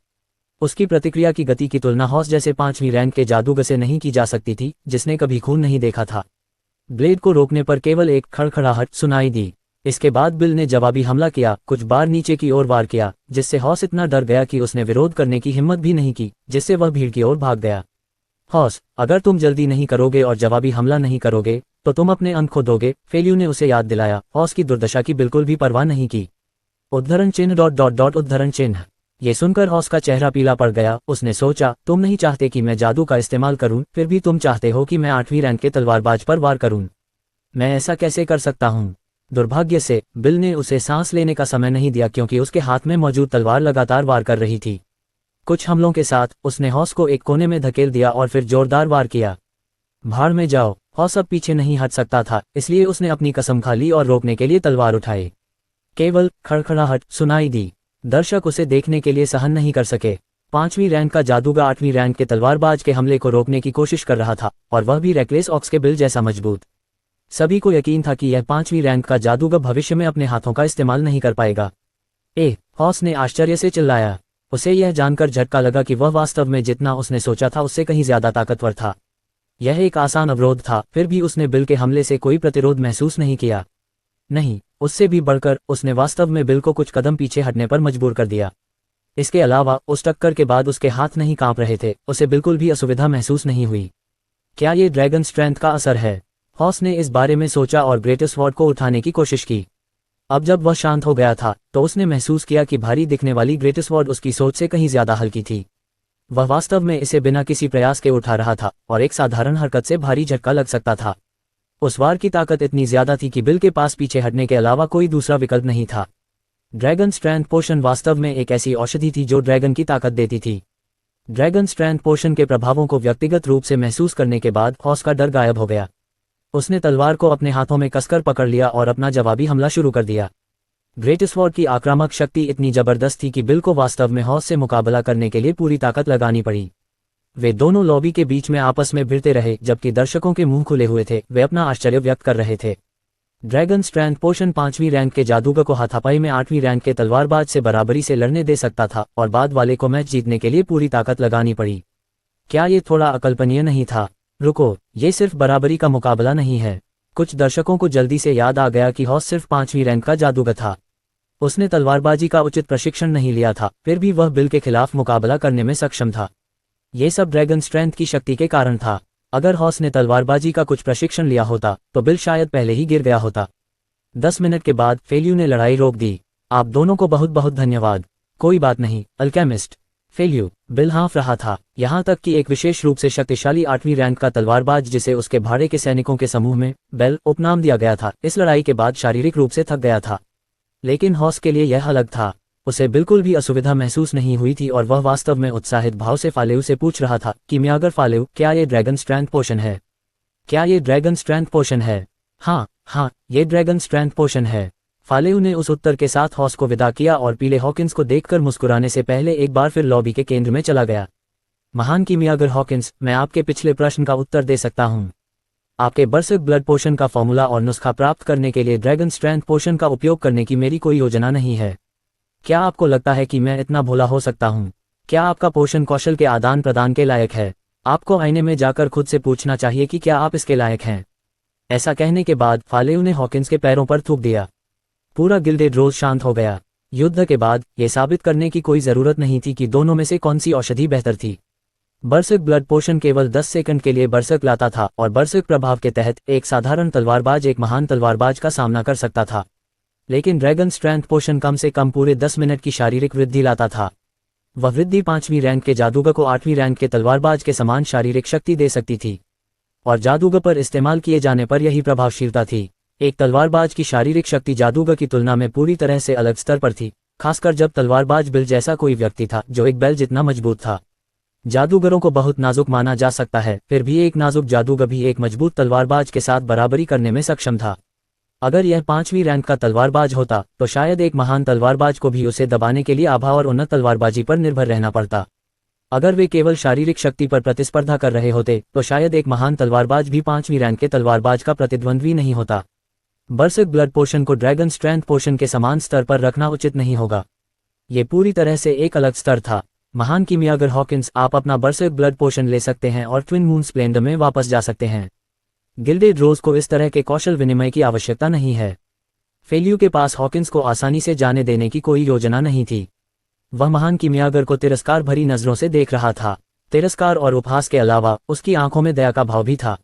उसकी प्रतिक्रिया की गति की तुलना हॉस जैसे 5वीं रैंक के जादूगर से नहीं की जा सकती थी, जिसने कभी खून नहीं देखा था। ब्लेड को रोकने पर केवल एक खड़खड़ाहट सुनाई दी। इसके बाद बिल ने जवाबी हमला किया, कुछ बार नीचे की ओर वार किया, जिससे हॉस इतना डर गया कि उसने विरोध करने की हिम्मत भी नहीं की, जिससे वह भीड़ की ओर भाग गया। हॉस, अगर तुम जल्दी नहीं करोगे और जवाबी हमला नहीं करोगे तो तुम अपने अंक खो दोगे, फेल्यू ने उसे याद दिलाया। हॉस की दुर्दशा की बिल्कुल भी परवाह नहीं की। उद्धरण चिन्ह डॉट डॉट डॉट उद्धरण चिन्ह। ये सुनकर हॉस का चेहरा पीला पड़ गया। उसने सोचा, तुम नहीं चाहते कि मैं जादू का इस्तेमाल करूं, फिर भी तुम चाहते हो कि मैं 8वीं रैंक के तलवारबाज पर वार करूं। मैं ऐसा कैसे कर सकता हूं? दुर्भाग्य से बिल ने उसे सांस लेने का समय नहीं दिया क्योंकि उसके हाथ में मौजूद तलवार लगातार वार कर रही थी। कुछ हमलों के साथ उसने हॉस को एक कोने में धकेल दिया और फिर जोरदार वार किया। भाड़ में जाओ। हॉस अब पीछे नहीं हट सकता था, इसलिए उसने अपनी कसम खा ली और रोकने के लिए तलवार उठाई। केवल खड़खड़ाहट सुनाई दी। दर्शक उसे देखने के लिए सहन नहीं कर सके। 5वीं रैंक का जादूगर 8वीं रैंक के तलवारबाज के हमले को रोकने की कोशिश कर रहा था, और वह भी रेकलेस ऑक्स के बिल जैसा मजबूत। सभी को यकीन था कि यह 5वीं रैंक का जादूगर भविष्य में अपने हाथों का इस्तेमाल नहीं कर पाएगा। हॉस ने आश्चर्य से चिल्लाया। उसे यह जानकर झटका लगा कि वह वास्तव में जितना उसने सोचा था उससे कहीं ज्यादा ताकतवर था। यह एक आसान अवरोध था, फिर भी उसने बिल के हमले से कोई प्रतिरोध महसूस नहीं किया। नहीं, उससे भी बढ़कर उसने वास्तव में बिल को कुछ कदम पीछे हटने पर मजबूर कर दिया। इसके अलावा उस टक्कर के बाद उसके हाथ नहीं कांप रहे थे, उसे बिल्कुल भी असुविधा महसूस नहीं हुई। क्या ये ड्रैगन स्ट्रेंथ का असर है? हॉस ने इस बारे में सोचा और ग्रेटेस्ट स्वॉर्ड को उठाने की कोशिश की। अब जब वह शांत हो गया था तो उसने महसूस किया कि भारी दिखने वाली ग्रेटेस्ट स्वॉर्ड उसकी सोच से कहीं ज्यादा हल्की थी। वह वास्तव में इसे बिना किसी प्रयास के उठा रहा था और एक साधारण हरकत से भारी झटका लग सकता था। उस वार की ताकत इतनी ज्यादा थी कि बिल के पास पीछे हटने के अलावा कोई दूसरा विकल्प नहीं था। ड्रैगन स्ट्रेंथ पोशन वास्तव में एक ऐसी औषधि थी जो ड्रैगन की ताकत देती थी। ड्रैगन स्ट्रेंथ पोशन के प्रभावों को व्यक्तिगत रूप से महसूस करने के बाद हॉस का डर गायब हो गया। उसने तलवार को अपने हाथों में कसकर पकड़ लिया और अपना जवाबी हमला शुरू कर दिया। ग्रेटेस्ट स्वॉर्ड की आक्रामक शक्ति इतनी जबरदस्त थी कि बिल को वास्तव में हॉस से मुकाबला करने के लिए पूरी ताकत लगानी पड़ी। वे दोनों लॉबी के बीच में आपस में भिड़ते रहे, जबकि दर्शकों के मुंह खुले हुए थे, वे अपना आश्चर्य व्यक्त कर रहे थे। ड्रैगन स्ट्रेंथ पोशन 5वीं रैंक के जादूगर को हाथापाई में 8वीं रैंक के तलवारबाज से बराबरी से लड़ने दे सकता था, और बाद वाले को मैच जीतने के लिए पूरी ताकत लगानी पड़ी। क्या ये थोड़ा अकल्पनीय नहीं था? रुको, ये सिर्फ बराबरी का मुकाबला नहीं है। कुछ दर्शकों को जल्दी से याद आ गया कि हॉस सिर्फ 5वीं रैंक का जादूगर था। उसने तलवारबाजी का उचित प्रशिक्षण नहीं लिया था, फिर भी वह बिल के खिलाफ मुकाबला करने में सक्षम था। ये सब ड्रैगन स्ट्रेंथ की शक्ति के कारण था। अगर हॉस ने तलवारबाजी का कुछ प्रशिक्षण लिया होता तो बिल शायद पहले ही गिर गया होता। 10 मिनट के बाद फेल्यू ने लड़ाई रोक दी। आप दोनों को बहुत बहुत धन्यवाद। कोई बात नहीं अल्केमिस्ट। फेल्यू, बिल हाँफ रहा था, यहाँ तक कि एक विशेष रूप से शक्तिशाली 8वीं रैंक का तलवारबाज जिसे उसके भाड़े के सैनिकों के समूह में बेल उपनाम दिया गया था, इस लड़ाई के बाद शारीरिक रूप से थक गया था। लेकिन हॉस के लिए यह अलग था। उसे बिल्कुल भी असुविधा महसूस नहीं हुई थी और वह वास्तव में उत्साहित भाव से फालेउ से पूछ रहा था कि मियागर फालेउ, क्या ये ड्रैगन स्ट्रेंथ पोशन है? क्या ये ड्रैगन स्ट्रेंथ पोशन है? हाँ, ये ड्रैगन स्ट्रेंथ पोशन है। फालेउ ने उस उत्तर के साथ हॉस को विदा किया और पीले हॉकिंस को देखकर मुस्कुराने से पहले एक बार फिर लॉबी के केंद्र में चला गया। महान कीमियागर हॉकिंस, मैं आपके पिछले प्रश्न का उत्तर दे सकता हूँ। आपके बर्सर्क ब्लड पोशन का फॉर्मूला और नुस्खा प्राप्त करने के लिए ड्रैगन स्ट्रेंथ पोशन का उपयोग करने की मेरी कोई योजना नहीं है। क्या आपको लगता है कि मैं इतना भोला हो सकता हूँ? क्या आपका पोषण कौशल के आदान प्रदान के लायक है? आपको आईने में जाकर खुद से पूछना चाहिए कि क्या आप इसके लायक हैं। ऐसा कहने के बाद फालेउ ने हॉकिंस के पैरों पर थूक दिया। पूरा गिल्डेड रोज शांत हो गया। युद्ध के बाद यह साबित करने की कोई जरूरत नहीं थी कि दोनों में से कौन सी औषधि बेहतर थी। बर्सर्क ब्लड पोशन केवल 10 सेकंड के लिए बर्सर्क लाता था और बर्सर्क प्रभाव के तहत एक साधारण तलवारबाज एक महान तलवारबाज का सामना कर सकता था। लेकिन ड्रैगन स्ट्रेंथ पोशन कम से कम पूरे 10 मिनट की शारीरिक वृद्धि लाता था। वह वृद्धि 5वीं रैंक के जादूगर को 8वीं रैंक के तलवारबाज के समान शारीरिक शक्ति दे सकती थी, और जादूगर पर इस्तेमाल किए जाने पर यही प्रभावशीलता थी। एक तलवारबाज की शारीरिक शक्ति जादूगर की तुलना में पूरी तरह से अलग स्तर पर थी, खासकर जब तलवारबाज बिल जैसा कोई व्यक्ति था जो एक बैल जितना मजबूत था। जादूगरों को बहुत नाजुक माना जा सकता है, फिर भी एक नाजुक जादूगर भी एक मजबूत तलवारबाज के साथ बराबरी करने में सक्षम था। अगर यह 5वीं रैंक का तलवारबाज होता तो शायद एक महान तलवारबाज को भी उसे दबाने के लिए आभा और उन्नत तलवारबाजी पर निर्भर रहना पड़ता। अगर वे केवल शारीरिक शक्ति पर प्रतिस्पर्धा कर रहे होते तो शायद एक महान तलवारबाज भी 5वीं रैंक के तलवारबाज का प्रतिद्वंद्वी नहीं होता। बर्सर्क ब्लड पोशन को ड्रैगन स्ट्रेंथ पोशन के समान स्तर पर रखना उचित नहीं होगा। ये पूरी तरह से एक अलग स्तर था। महान कीमियागर हॉकिंस, आप अपना बर्सर्क ब्लड पोशन ले सकते हैं और ट्विन मून स्प्लेंडर में वापस जा सकते हैं। गिल्डेड रोज को इस तरह के कौशल विनिमय की आवश्यकता नहीं है। फेल्यू के पास हॉकिंस को आसानी से जाने देने की कोई योजना नहीं थी। वह महान कीमियागर को तिरस्कार भरी नजरों से देख रहा था। तिरस्कार और उपहास के अलावा उसकी आंखों में दया का भाव भी था।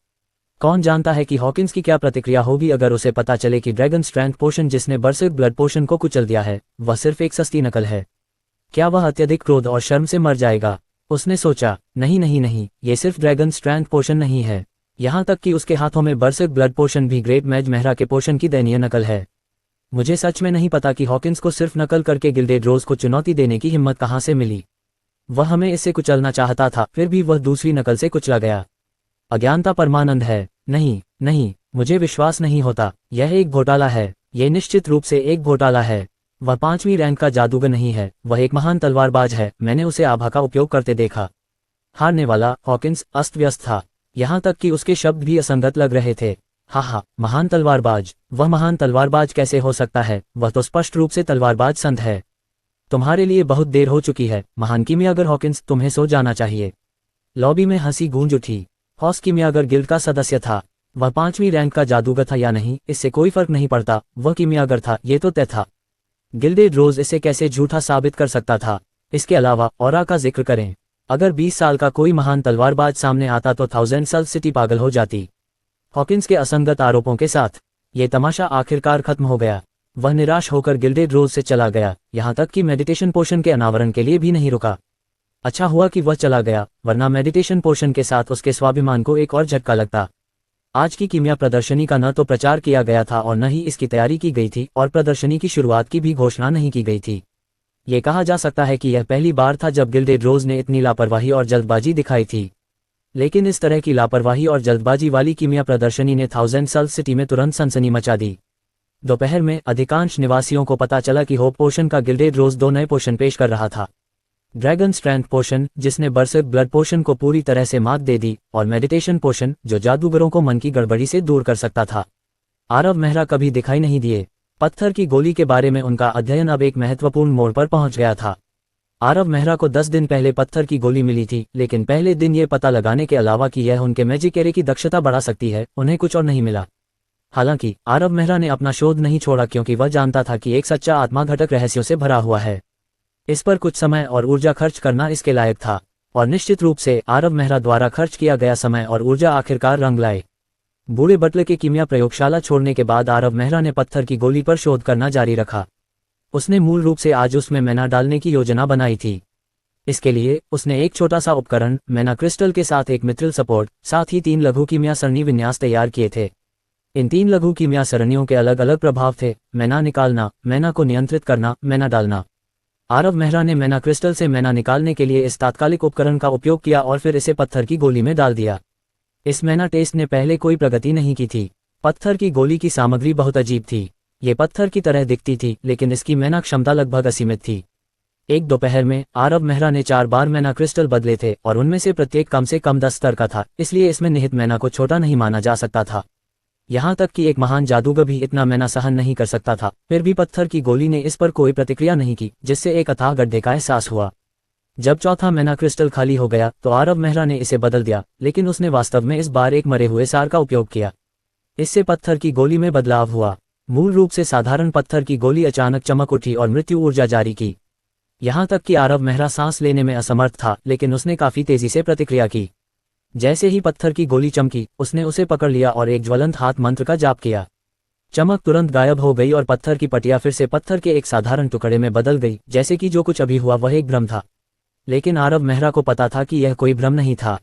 कौन जानता है कि हॉकिंस की क्या प्रतिक्रिया होगी अगर उसे पता चले कि ड्रैगन स्ट्रेंथ पोशन जिसने बर्सर्क ब्लड पोशन को कुचल दिया है वह सिर्फ एक सस्ती नकल है। क्या वह अत्यधिक क्रोध और शर्म से मर जाएगा? उसने सोचा, नहीं नहीं नहीं, ये सिर्फ ड्रैगन स्ट्रेंथ पोशन नहीं है। यहाँ तक कि उसके हाथों में बर्सर्क ब्लड पोशन भी ग्रेट मैज मेहरा के पोशन की दयनीय नकल है। मुझे सच में नहीं पता कि हॉकिंस को सिर्फ नकल करके गिल्डेड रोज को चुनौती देने की हिम्मत कहाँ से मिली। वह हमें इससे कुचलना चाहता था, फिर भी वह दूसरी नकल से कुचला गया। अज्ञानता परमानंद है। नहीं नहीं, मुझे विश्वास नहीं होता। यह एक घोटाला है। यह निश्चित रूप से एक घोटाला है। वह 5वीं रैंक का जादूगर नहीं है, वह एक महान तलवारबाज है। मैंने उसे आभा का उपयोग करते देखा। हारने वाला हॉकिंस अस्त व्यस्त था, यहाँ तक कि उसके शब्द भी असंगत लग रहे थे। हा, महान तलवारबाज। वह महान तलवारबाज कैसे हो सकता है? वह तो स्पष्ट रूप से तलवारबाज संत है। तुम्हारे लिए बहुत देर हो चुकी है महान कीमियागर हॉकिंस, तुम्हें सो जाना चाहिए। लॉबी में हंसी गूंज उठी। हॉस कीमियागर गिल्ड का सदस्य था। वह 5वीं रैंक का जादूगर था या नहीं, इससे कोई फर्क नहीं पड़ता। वह कीमियागर था, ये तो तय था। गिल्डेड रोज इसे कैसे झूठा साबित कर सकता था? इसके अलावा ऑरा का जिक्र करें। अगर 20 साल का कोई महान तलवारबाज सामने आता तो 1000 सल सिटी पागल हो जाती। हॉकिंस के असंगत आरोपों के साथ ये तमाशा आखिरकार खत्म हो गया। वह निराश होकर गिल्डेड रोज से चला गया, यहाँ तक कि मेडिटेशन पोशन के अनावरण के लिए भी नहीं रुका। अच्छा हुआ कि वह चला गया, वरना मेडिटेशन पोशन के साथ उसके स्वाभिमान को एक और झटका लगता। आज की कीमिया प्रदर्शनी का न तो प्रचार किया गया था और न ही इसकी तैयारी की गई थी, और प्रदर्शनी की शुरुआत की भी घोषणा नहीं की गई थी। ये कहा जा सकता है कि यह पहली बार था जब गिल्डेड रोज ने इतनी लापरवाही और जल्दबाजी दिखाई थी। लेकिन इस तरह की लापरवाही और जल्दबाजी वाली कीमिया प्रदर्शनी ने 1000 सल सिटी में तुरंत सनसनी मचा दी। दोपहर में अधिकांश निवासियों को पता चला कि होप पोशन का गिल्डेड रोज 2 नए पोशन पेश कर रहा था। ड्रैगन स्ट्रेंथ पोशन, जिसने बर्सर्क ब्लड पोशन को पूरी तरह से मात दे दी, और मेडिटेशन पोशन, जो जादूगरों को मन की गड़बड़ी से दूर कर सकता था। आरव मेहरा कभी दिखाई नहीं दिए। पत्थर की गोली के बारे में उनका अध्ययन अब एक महत्वपूर्ण मोड़ पर पहुंच गया था। आरव मेहरा को 10 दिन पहले पत्थर की गोली मिली थी, लेकिन पहले दिन ये पता लगाने के अलावा कि यह उनके मैजिक एरे की दक्षता बढ़ा सकती है, उन्हें कुछ और नहीं मिला। हालांकि आरव मेहरा ने अपना शोध नहीं छोड़ा, क्योंकि वह जानता था कि एक सच्चा आत्मा घटक रहस्यों से भरा हुआ है। इस पर कुछ समय और ऊर्जा खर्च करना इसके लायक था, और निश्चित रूप से आरव मेहरा द्वारा खर्च किया गया समय और ऊर्जा आखिरकार रंग लाए। बूढ़े बटले के कीमिया प्रयोगशाला छोड़ने के बाद आरव मेहरा ने पत्थर की गोली पर शोध करना जारी रखा। उसने मूल रूप से आज उसमें मैना डालने की योजना बनाई थी। इसके लिए उसने एक छोटा सा उपकरण, मैना क्रिस्टल के साथ एक मित्रिल सपोर्ट, साथ ही 3 लघु कीमिया सरणी विन्यास तैयार किए थे। इन 3 लघु कीमिया सरणियों के अलग अलग प्रभाव थे: मैना निकालना, मैना को नियंत्रित करना, मैना डालना। आरव मेहरा ने मैना क्रिस्टल से मैना निकालने के लिए इस तात्कालिक उपकरण का उपयोग किया और फिर इसे पत्थर की गोली में डाल दिया। इस मैना टेस्ट ने पहले कोई प्रगति नहीं की थी। पत्थर की गोली की सामग्री बहुत अजीब थी। ये पत्थर की तरह दिखती थी, लेकिन इसकी मैना क्षमता लगभग असीमित थी। एक दोपहर में आरव मेहरा ने 4 बार मैना क्रिस्टल बदले थे, और उनमें से प्रत्येक कम से कम 10 स्तर का था, इसलिए इसमें निहित मैना को छोटा नहीं माना जा सकता था। यहाँ तक कि एक महान जादूगर भी इतना मैना सहन नहीं कर सकता था। फिर भी पत्थर की गोली ने इस पर कोई प्रतिक्रिया नहीं की, जिससे एक अथाह गड्ढे का एहसास हुआ। जब चौथा मैना क्रिस्टल खाली हो गया तो आरव मेहरा ने इसे बदल दिया, लेकिन उसने वास्तव में इस बार एक मरे हुए सार का उपयोग किया। इससे पत्थर की गोली में बदलाव हुआ। मूल रूप से साधारण पत्थर की गोली अचानक चमक उठी और मृत्यु ऊर्जा जारी की। यहाँ तक कि आरव मेहरा सांस लेने में असमर्थ था, लेकिन उसने काफी तेजी से प्रतिक्रिया की। जैसे ही पत्थर की गोली चमकी, उसने उसे पकड़ लिया और एक ज्वलंत हाथ मंत्र का जाप किया। चमक तुरंत गायब हो गई और पत्थर की पटिया फिर से पत्थर के एक साधारण टुकड़े में बदल गई, जैसे कि जो कुछ अभी हुआ वह एक भ्रम था। लेकिन आरव मेहरा को पता था कि यह कोई भ्रम नहीं था।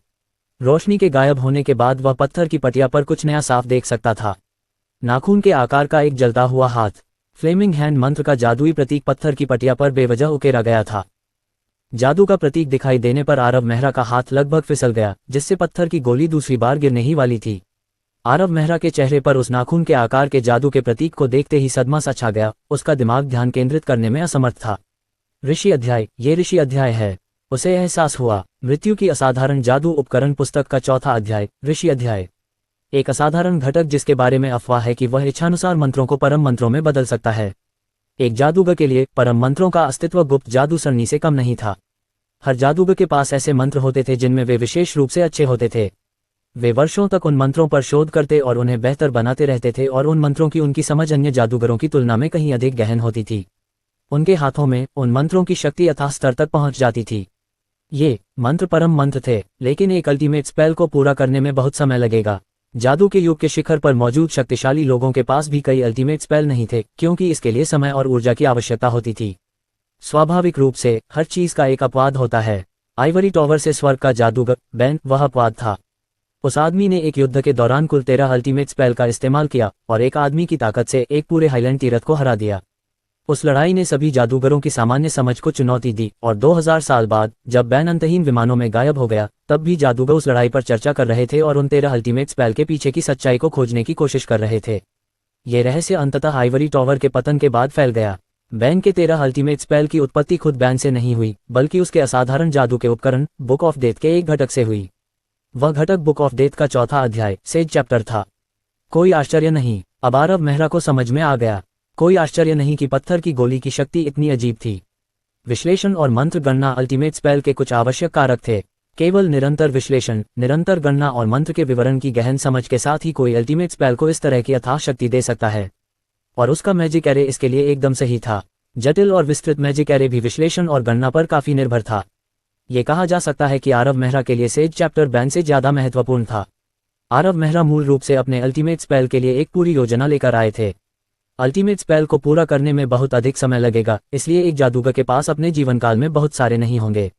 रोशनी के गायब होने के बाद वह पत्थर की पटिया पर कुछ नया साफ देख सकता था। नाखून के आकार का एक जलता हुआ हाथ, फ्लेमिंग हैंड मंत्र का जादुई प्रतीक पत्थर की पटिया पर बेवजह उकेरा गया था। जादू का प्रतीक दिखाई देने पर आरव मेहरा का हाथ लगभग फिसल गया, जिससे पत्थर की गोली दूसरी बार गिरने ही वाली थी। आरव मेहरा के चेहरे पर उस नाखून के आकार के जादू के प्रतीक को देखते ही सदमा सा छा गया। उसका दिमाग ध्यान केंद्रित करने में असमर्थ था। ऋषि अध्याय, ये ऋषि अध्याय है। उसे एहसास हुआ। मृत्यु की असाधारण जादू उपकरण पुस्तक का चौथा अध्याय, ऋषि अध्याय। एक असाधारण घटक जिसके बारे में अफवाह है कि वह इच्छानुसार मंत्रों को परम मंत्रों में बदल सकता है। एक जादूगर के लिए परम मंत्रों का अस्तित्व गुप्त जादू सरणी से कम नहीं था। हर जादूगर के पास ऐसे मंत्र होते थे जिनमें वे विशेष रूप से अच्छे होते थे। वे वर्षों तक उन मंत्रों पर शोध करते और उन्हें बेहतर बनाते रहते थे, और उन मंत्रों की उनकी समझ अन्य जादूगरों की तुलना में कहीं अधिक गहन होती थी। उनके हाथों में उन मंत्रों की शक्ति अथाह स्तर तक पहुंच जाती थी। ये मंत्र परम मंत्र थे, लेकिन एक अल्टीमेट स्पेल को पूरा करने में बहुत समय लगेगा। जादू के युग के शिखर पर मौजूद शक्तिशाली लोगों के पास भी कई अल्टीमेट स्पेल नहीं थे, क्योंकि इसके लिए समय और ऊर्जा की आवश्यकता होती थी। स्वाभाविक रूप से हर चीज का एक अपवाद होता है। आइवरी टॉवर से स्वर्ग का जादूगर बैन वह अपवाद था। उस आदमी ने एक युद्ध के दौरान कुल 13 अल्टीमेट स्पेल का इस्तेमाल किया और एक आदमी की ताकत से एक पूरे हाईलैंड तीरथ को हरा दिया। उस लड़ाई ने सभी जादूगरों की सामान्य समझ को चुनौती दी, और 2000 साल बाद जब बैन अंतहीन विमानों में गायब हो गया, तब भी जादूगर उस लड़ाई पर चर्चा कर रहे थे और उन 13 अल्टीमेट स्पेल के पीछे की सच्चाई को खोजने की कोशिश कर रहे थे। ये रहस्य अंततः आइवरी टॉवर के पतन के बाद फैल गया। बैन के 13 अल्टीमेट स्पेल की उत्पत्ति खुद बैन से नहीं हुई, बल्कि उसके असाधारण जादू के उपकरण बुक ऑफ डेथ के एक घटक से हुई। वह घटक बुक ऑफ डेथ का चौथा अध्याय, सेज चैप्टर था। कोई आश्चर्य नहीं, अब आरव मेहरा को समझ में आ गया। कोई आश्चर्य नहीं कि पत्थर की गोली की शक्ति इतनी अजीब थी। विश्लेषण और मंत्र गणना अल्टीमेट स्पेल के कुछ आवश्यक कारक थे। केवल निरंतर विश्लेषण, निरंतर गणना और मंत्र के विवरण की गहन समझ के साथ ही कोई अल्टीमेट स्पेल को इस तरह की अथाह शक्ति दे सकता है। और उसका मैजिक एरे इसके लिए एकदम सही था। जटिल और विस्तृत मैजिक एरे भी विश्लेषण और गणना पर काफी निर्भर था। ये कहा जा सकता है कि आरव मेहरा के लिए सेज चैप्टर बैन से ज्यादा महत्वपूर्ण था। आरव मेहरा मूल रूप से अपने अल्टीमेट स्पेल के लिए एक पूरी योजना लेकर आए थे। अल्टीमेट स्पेल को पूरा करने में बहुत अधिक समय लगेगा, इसलिए एक जादूगर के पास अपने जीवनकाल में बहुत सारे नहीं होंगे।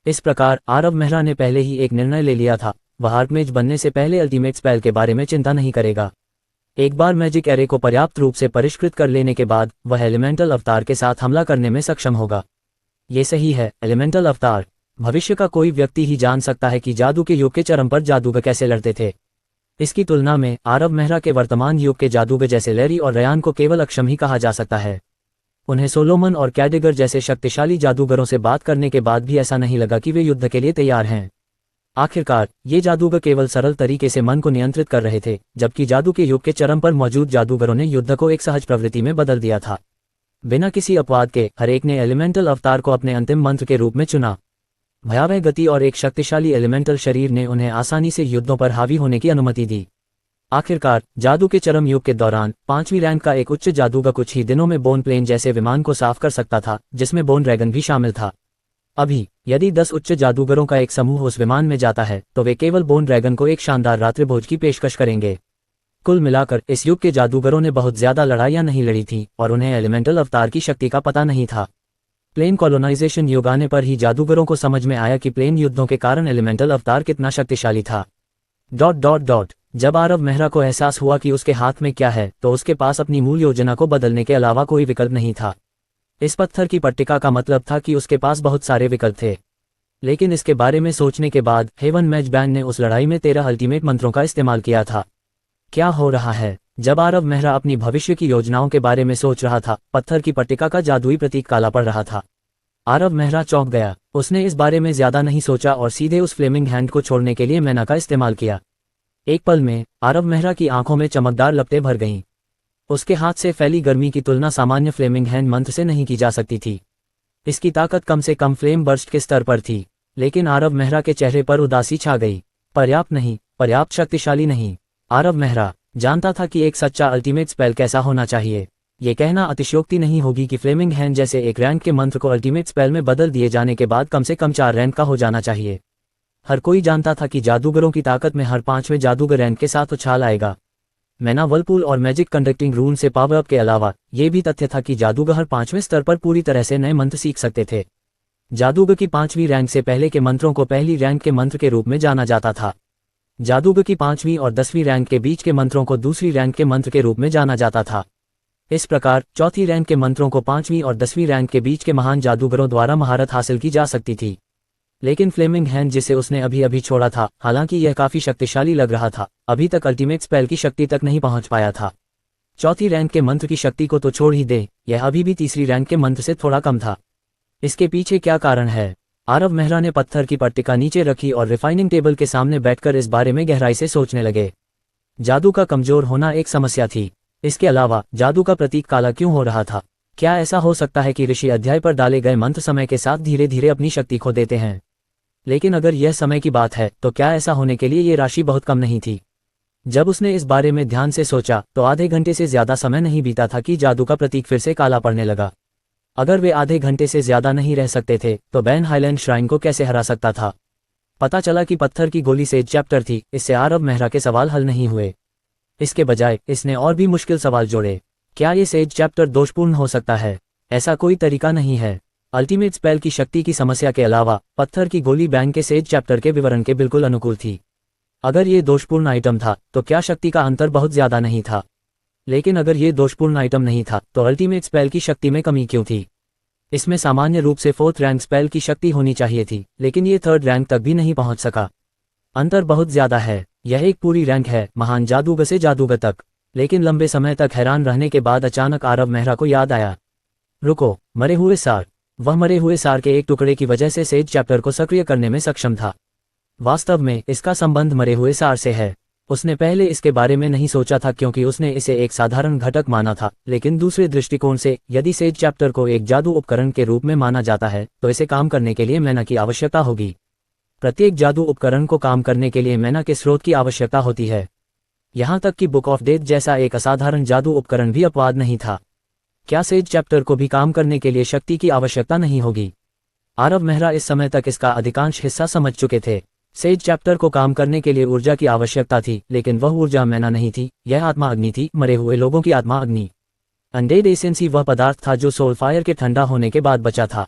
इस प्रकार आरव मेहरा ने पहले ही एक निर्णय ले लिया था। वह आर्कमेज बनने से पहले अल्टीमेट स्पेल के बारे में चिंता नहीं करेगा। एक बार मैजिक एरे को पर्याप्त रूप से परिष्कृत कर लेने के बाद वह एलिमेंटल अवतार के साथ हमला करने में सक्षम होगा। ये सही है, एलिमेंटल अवतार। भविष्य का कोई व्यक्ति ही जान सकता है कि जादू के युग के चरम पर जादूगर कैसे लड़ते थे। इसकी तुलना में आरव मेहरा के वर्तमान युग के जादूगर जैसे लैरी और रयान को केवल अक्षम ही कहा जा सकता है। उन्हें सोलोमन और कैडिगर जैसे शक्तिशाली जादूगरों से बात करने के बाद भी ऐसा नहीं लगा कि वे युद्ध के लिए तैयार हैं। आखिरकार ये जादूगर केवल सरल तरीके से मन को नियंत्रित कर रहे थे, जबकि जादू के युग के चरम पर मौजूद जादूगरों ने युद्ध को एक सहज प्रवृत्ति में बदल दिया था। बिना किसी अपवाद के हर एक ने एलिमेंटल अवतार को अपने अंतिम मंत्र के रूप में चुना। भयावह गति और एक शक्तिशाली एलिमेंटल शरीर ने उन्हें आसानी से युद्धों पर हावी होने की अनुमति दी। आखिरकार जादू के चरम युग के दौरान 5वीं रैंक का एक उच्च जादूगर कुछ ही दिनों में बोन प्लेन जैसे विमान को साफ कर सकता था, जिसमें बोन ड्रैगन भी शामिल था। अभी यदि 10 उच्च जादूगरों का एक समूह उस विमान में जाता है तो वे केवल बोन ड्रैगन को एक शानदार रात्रिभोज की पेशकश करेंगे। कुल मिलाकर इस युग के जादूगरों ने बहुत ज्यादा लड़ाइयां नहीं लड़ी थीं और उन्हें एलिमेंटल अवतार की शक्ति का पता नहीं था। प्लेन कॉलोनाइजेशन युग आने पर ही जादूगरों को समझ में आया कि प्लेन युद्धों के कारण एलिमेंटल अवतार कितना शक्तिशाली था। ... जब आरव मेहरा को एहसास हुआ कि उसके हाथ में क्या है, तो उसके पास अपनी मूल योजना को बदलने के अलावा कोई विकल्प नहीं था। इस पत्थर की पट्टिका का मतलब था कि उसके पास बहुत सारे विकल्प थे। लेकिन इसके बारे में सोचने के बाद हेवन मैच बैन ने उस लड़ाई में 13 अल्टीमेट मंत्रों का इस्तेमाल किया था। क्या हो रहा है? जब आरव मेहरा अपनी भविष्य की योजनाओं के बारे में सोच रहा था, पत्थर की पट्टिका का जादुई प्रतीक काला पड़ रहा था। आरव मेहरा चौंक गया। उसने इस बारे में ज्यादा नहीं सोचा और सीधे उस फ्लेमिंग हैंड को छोड़ने के लिए मैना का इस्तेमाल किया। एक पल में आरव मेहरा की आंखों में चमकदार लपटें भर गईं। उसके हाथ से फैली गर्मी की तुलना सामान्य फ्लेमिंग हैंड मंत्र से नहीं की जा सकती थी। इसकी ताकत कम से कम फ्लेम बर्स्ट के स्तर पर थी। लेकिन आरव मेहरा के चेहरे पर उदासी छा गई। पर्याप्त नहीं, पर्याप्त शक्तिशाली नहीं। आरव मेहरा जानता था कि एक सच्चा अल्टीमेट स्पेल कैसा होना चाहिए। ये कहना अतिशयोक्ति नहीं होगी कि फ्लेमिंग हैंड जैसे एक रैंक के मंत्र को अल्टीमेट स्पेल में बदल दिए जाने के बाद कम से कम 4 रैंक का हो जाना चाहिए। हर कोई जानता था कि जादूगरों की ताकत में हर 5वें जादूगर रैंक के साथ उछाल आएगा। मैना वर्लपूल और मैजिक कंडक्टिंग रून से पावर अप के अलावा ये भी तथ्य था कि जादूगर 5वें स्तर पर पूरी तरह से नए मंत्र सीख सकते थे। जादूगर की 5वीं रैंक से पहले के मंत्रों को पहली रैंक के मंत्र के रूप में जाना जाता था। जादूगर की 5वीं और 10वीं रैंक के बीच के मंत्रों को दूसरी रैंक के मंत्र के रूप में जाना जाता था। इस प्रकार चौथी रैंक के मंत्रों को 5वीं और 10वीं रैंक के बीच के महान जादूगरों द्वारा महारत हासिल की जा सकती थी। लेकिन फ्लेमिंग हैंड जिसे उसने अभी अभी छोड़ा था, हालांकि यह काफी शक्तिशाली लग रहा था, अभी तक अल्टीमेट स्पेल की शक्ति तक नहीं पहुंच पाया था। चौथी रैंक के मंत्र की शक्ति को तो छोड़ ही दे, यह अभी भी तीसरी रैंक के मंत्र से थोड़ा कम था। इसके पीछे क्या कारण है? आरव मेहरा ने पत्थर की पट्टिका नीचे रखी और रिफाइनिंग टेबल के सामने बैठकर इस बारे में गहराई से सोचने लगे। जादू का कमजोर होना एक समस्या थी। इसके अलावा जादू का प्रतीक काला क्यों हो रहा था? क्या ऐसा हो सकता है कि ऋषि अध्याय पर डाले गए मंत्र समय के साथ धीरे धीरे अपनी शक्ति खो देते हैं? लेकिन अगर यह समय की बात है तो क्या ऐसा होने के लिए ये राशि बहुत कम नहीं थी? जब उसने इस बारे में ध्यान से सोचा तो आधे घंटे से ज्यादा समय नहीं बीता था कि जादू का प्रतीक फिर से काला पड़ने लगा। अगर वे आधे घंटे से ज्यादा नहीं रह सकते थे तो बैन हाईलैंड श्राइन को कैसे हरा सकता था? पता चला कि पत्थर की गोली सेज चैप्टर थी। इससे आरव मेहरा के सवाल हल नहीं हुए। इसके बजाय इसने और भी मुश्किल सवाल जोड़े। क्या ये सेज चैप्टर दोषपूर्ण हो सकता है? ऐसा कोई तरीका नहीं है। अल्टीमेट स्पेल की शक्ति की समस्या के अलावा पत्थर की गोली बैंक के सेज चैप्टर के विवरण के बिल्कुल अनुकूल थी। अगर ये दोषपूर्ण आइटम था तो क्या शक्ति का अंतर बहुत ज्यादा नहीं था? लेकिन अगर ये दोषपूर्ण आइटम नहीं था तो अल्टीमेट स्पेल की शक्ति में कमी क्यों थी? इसमें सामान्य रूप से 4th रैंक स्पेल की शक्ति होनी चाहिए थी, लेकिन ये 3rd रैंक तक भी नहीं पहुंच सका। अंतर बहुत ज्यादा है। यह एक पूरी रैंक है, महान जादूगर से जादूगर तक। लेकिन लंबे समय तक हैरान रहने के बाद अचानक आरव मेहरा को याद आया, रुको, मरे हुए सार। वह मरे हुए सार के एक टुकड़े की वजह से सेज चैप्टर को सक्रिय करने में सक्षम था। वास्तव में इसका संबंध मरे हुए सार से है। उसने पहले इसके बारे में नहीं सोचा था क्योंकि उसने इसे एक साधारण घटक माना था, लेकिन दूसरे दृष्टिकोण से यदि सेज चैप्टर को एक जादू उपकरण के रूप में माना जाता है तो इसे काम करने के लिए मैना की आवश्यकता होगी। प्रत्येक जादू उपकरण को काम करने के लिए मैना के स्रोत की आवश्यकता होती है। यहाँ तक कि बुक ऑफ डेथ जैसा एक असाधारण जादू उपकरण भी अपवाद नहीं था। क्या सेज चैप्टर को भी काम करने के लिए शक्ति की आवश्यकता नहीं होगी? आरव मेहरा इस समय तक इसका अधिकांश हिस्सा समझ चुके थे। सेज चैप्टर को काम करने के लिए ऊर्जा की आवश्यकता थी, लेकिन वह ऊर्जा मैना नहीं थी, यह आत्मा अग्नि थी, मरे हुए लोगों की आत्मा अग्नि। अनडेड एसेंस ही वह पदार्थ था जो सोल फायर के ठंडा होने के बाद बचा था।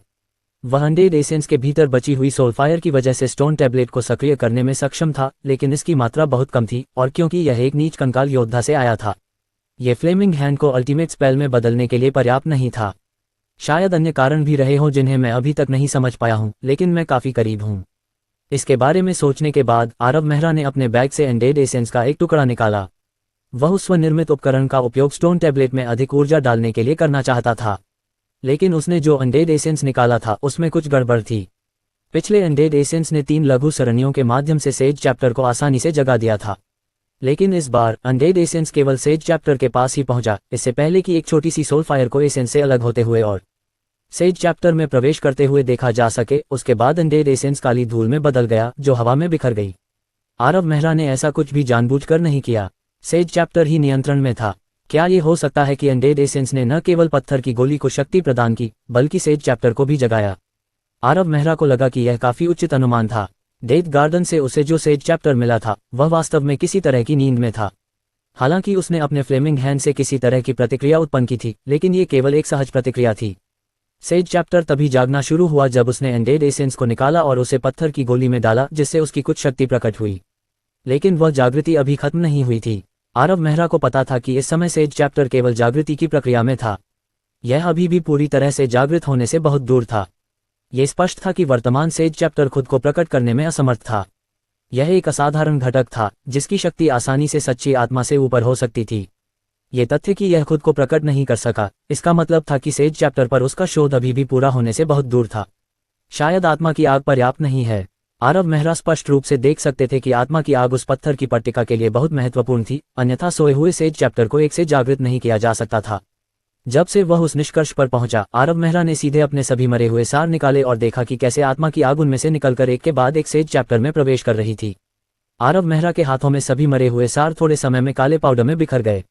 वह अनडेड एसेंस के भीतर बची हुई सोल फायर की वजह से स्टोन टैबलेट को सक्रिय करने में सक्षम था, लेकिन इसकी मात्रा बहुत कम थी, और क्योंकि यह एक नीच कंकाल योद्धा से आया था, यह फ्लेमिंग हैंड को अल्टीमेट स्पेल में बदलने के लिए पर्याप्त नहीं था। शायद अन्य कारण भी रहे हों जिन्हें मैं अभी तक नहीं समझ पाया हूं, लेकिन मैं काफी करीब हूं। इसके बारे में सोचने के बाद आरव मेहरा ने अपने बैग से अनडेड एसेंस का एक टुकड़ा निकाला। वह उस स्वनिर्मित उपकरण का उपयोग स्टोन टैबलेट में अधिक ऊर्जा डालने के लिए करना चाहता था, लेकिन उसने जो अनडेड एसेंस निकाला था उसमें कुछ गड़बड़ थी। पिछले अनडेड एसेंस ने 3 लघु सरणियों के माध्यम से सेज चैप्टर को आसानी से जगा दिया था, लेकिन इस बार अनडेड एसेंस केवल सेज चैप्टर के पास ही पहुंचा, इससे पहले कि एक छोटी सी सोल फायर को एसेंस से अलग होते हुए और सेज चैप्टर में प्रवेश करते हुए देखा जा सके। उसके बाद अनडेड एसेंस काली धूल में बदल गया जो हवा में बिखर गई। आरव मेहरा ने ऐसा कुछ भी जानबूझकर नहीं किया, सेज चैप्टर ही नियंत्रण में था। क्या ये हो सकता है कि अनडेड एसेंस ने न केवल पत्थर की गोली को शक्ति प्रदान की, बल्कि सेज चैप्टर को भी जगाया? आरव मेहरा को लगा कि यह काफी उचित अनुमान था। डेथ गार्डन से उसे जो सेज चैप्टर मिला था वह वास्तव में किसी तरह की नींद में था। हालांकि उसने अपने फ्लेमिंग हैंड से किसी तरह की प्रतिक्रिया उत्पन्न की थी, लेकिन ये केवल एक सहज प्रतिक्रिया थी। सेज चैप्टर तभी जागना शुरू हुआ जब उसने अनडेड एसेंस को निकाला और उसे पत्थर की गोली में डाला, जिससे उसकी कुछ शक्ति प्रकट हुई। लेकिन वह जागृति अभी खत्म नहीं हुई थी। आरव मेहरा को पता था कि इस समय सेज चैप्टर केवल जागृति की प्रक्रिया में था। यह अभी भी पूरी तरह से जागृत होने से बहुत दूर था। यह स्पष्ट था कि वर्तमान सेज चैप्टर खुद को प्रकट करने में असमर्थ था। यह एक असाधारण घटक था जिसकी शक्ति आसानी से सच्ची आत्मा से ऊपर हो सकती थी। ये तथ्य कि यह खुद को प्रकट नहीं कर सका, इसका मतलब था कि सेज चैप्टर पर उसका शोध अभी भी पूरा होने से बहुत दूर था। शायद आत्मा की आग पर्याप्त नहीं है। आरव मेहरा स्पष्ट रूप से देख सकते थे कि आत्मा की आग उस पत्थर की पट्टिका के लिए बहुत महत्वपूर्ण थी, अन्यथा सोए हुए सेज चैप्टर को एक से जागृत नहीं किया जा सकता था। जब से वह उस निष्कर्ष पर पहुंचा, आरव मेहरा ने सीधे अपने सभी मरे हुए सार निकाले और देखा कि कैसे आत्मा की आग उनमें से निकलकर एक के बाद एक सेज चैप्टर में प्रवेश कर रही थी। आरव मेहरा के हाथों में सभी मरे हुए सार थोड़े समय में काले पाउडर में बिखर गए।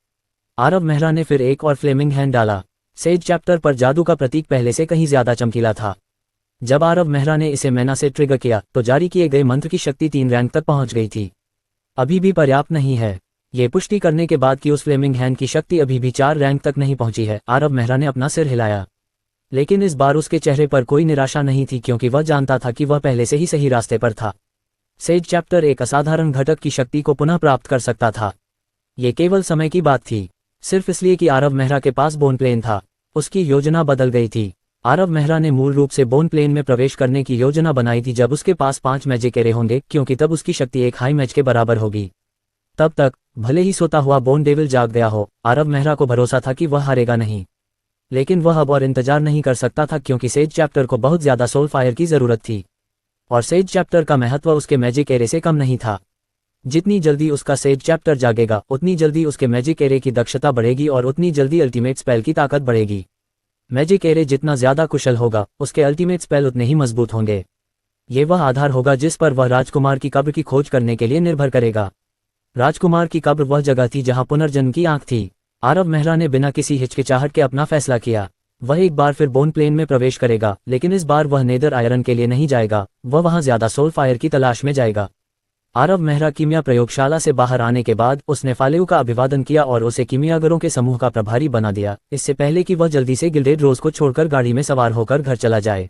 आरव मेहरा ने फिर एक और फ्लेमिंग हैंड डाला। सेज चैप्टर पर जादू का प्रतीक पहले से कहीं ज्यादा चमकीला था। जब आरव मेहरा ने इसे मैना से ट्रिगर किया तो जारी किए गए मंत्र की शक्ति 3 रैंक तक पहुंच गई थी। अभी भी पर्याप्त नहीं है। ये पुष्टि करने के बाद कि उस फ्लेमिंग हैंड की शक्ति अभी भी 4 रैंक तक नहीं पहुंची है, आरव मेहरा ने अपना सिर हिलाया। लेकिन इस बार उसके चेहरे पर कोई निराशा नहीं थी, क्योंकि वह जानता था कि वह पहले से ही सही रास्ते पर था। सेज चैप्टर एक असाधारण घटक की शक्ति को पुनः प्राप्त कर सकता था। ये केवल समय की बात थी, सिर्फ इसलिए कि आरव मेहरा के पास बोन प्लेन था। उसकी योजना बदल गई थी। आरव मेहरा ने मूल रूप से बोन प्लेन में प्रवेश करने की योजना बनाई थी जब उसके पास 5 मैजिक एरे होंगे, क्योंकि तब उसकी शक्ति एक हाई मैच के बराबर होगी। तब तक भले ही सोता हुआ बोन डेविल जाग गया हो, आरव मेहरा को भरोसा था कि वह हारेगा नहीं। लेकिन वह अब और इंतजार नहीं कर सकता था, क्योंकि सेज चैप्टर को बहुत ज्यादा सोल फायर की जरूरत थी। और सेज चैप्टर का महत्व उसके मैजिक एरे से कम नहीं था। जितनी जल्दी उसका सेज चैप्टर जागेगा, उतनी जल्दी उसके मैजिक एरे की दक्षता बढ़ेगी और उतनी जल्दी अल्टीमेट स्पेल की ताकत बढ़ेगी। मैजिक एरे जितना ज्यादा कुशल होगा, उसके अल्टीमेट स्पेल उतने ही मजबूत होंगे। ये वह आधार होगा जिस पर वह राजकुमार की कब्र की खोज करने के लिए निर्भर करेगा। राजकुमार की कब्र वह जगह थी जहां पुनर्जन्म की आंख थी। आरव मेहरा ने बिना किसी हिचकिचाहट के अपना फैसला किया। वह एक बार फिर बोन प्लेन में प्रवेश करेगा, लेकिन इस बार वह नेदर आयरन के लिए नहीं जाएगा, वह वहां ज्यादा सोल फायर की तलाश में जाएगा। आरव मेहरा कीमिया प्रयोगशाला से बाहर आने के बाद उसने फालेउ का अभिवादन किया और उसे कीमियागरों के समूह का प्रभारी बना दिया, इससे पहले कि वह जल्दी से गिल्डेड रोज को छोड़कर गाड़ी में सवार होकर घर चला जाए।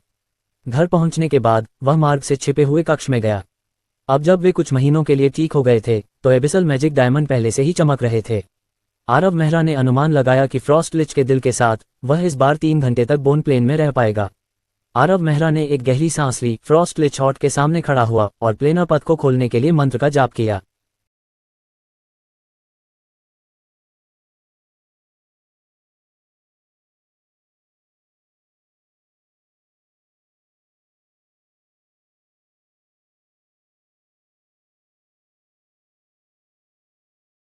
घर पहुंचने के बाद वह मार्ग से छिपे हुए कक्ष में गया। अब जब वे कुछ महीनों के लिए ठीक हो गए थे, तो एबिसल मैजिक डायमंड पहले से ही चमक रहे थे। आरव मेहरा ने अनुमान लगाया कि फ्रॉस्ट लिच के दिल के साथ वह इस बार 3 घंटे तक बोन प्लेन में रह पाएगा। आरव मेहरा ने एक गहरी सांस ली, फ्रॉस्ट लिच हॉट के सामने खड़ा हुआ और प्लेनर पथ को खोलने के लिए मंत्र का जाप किया।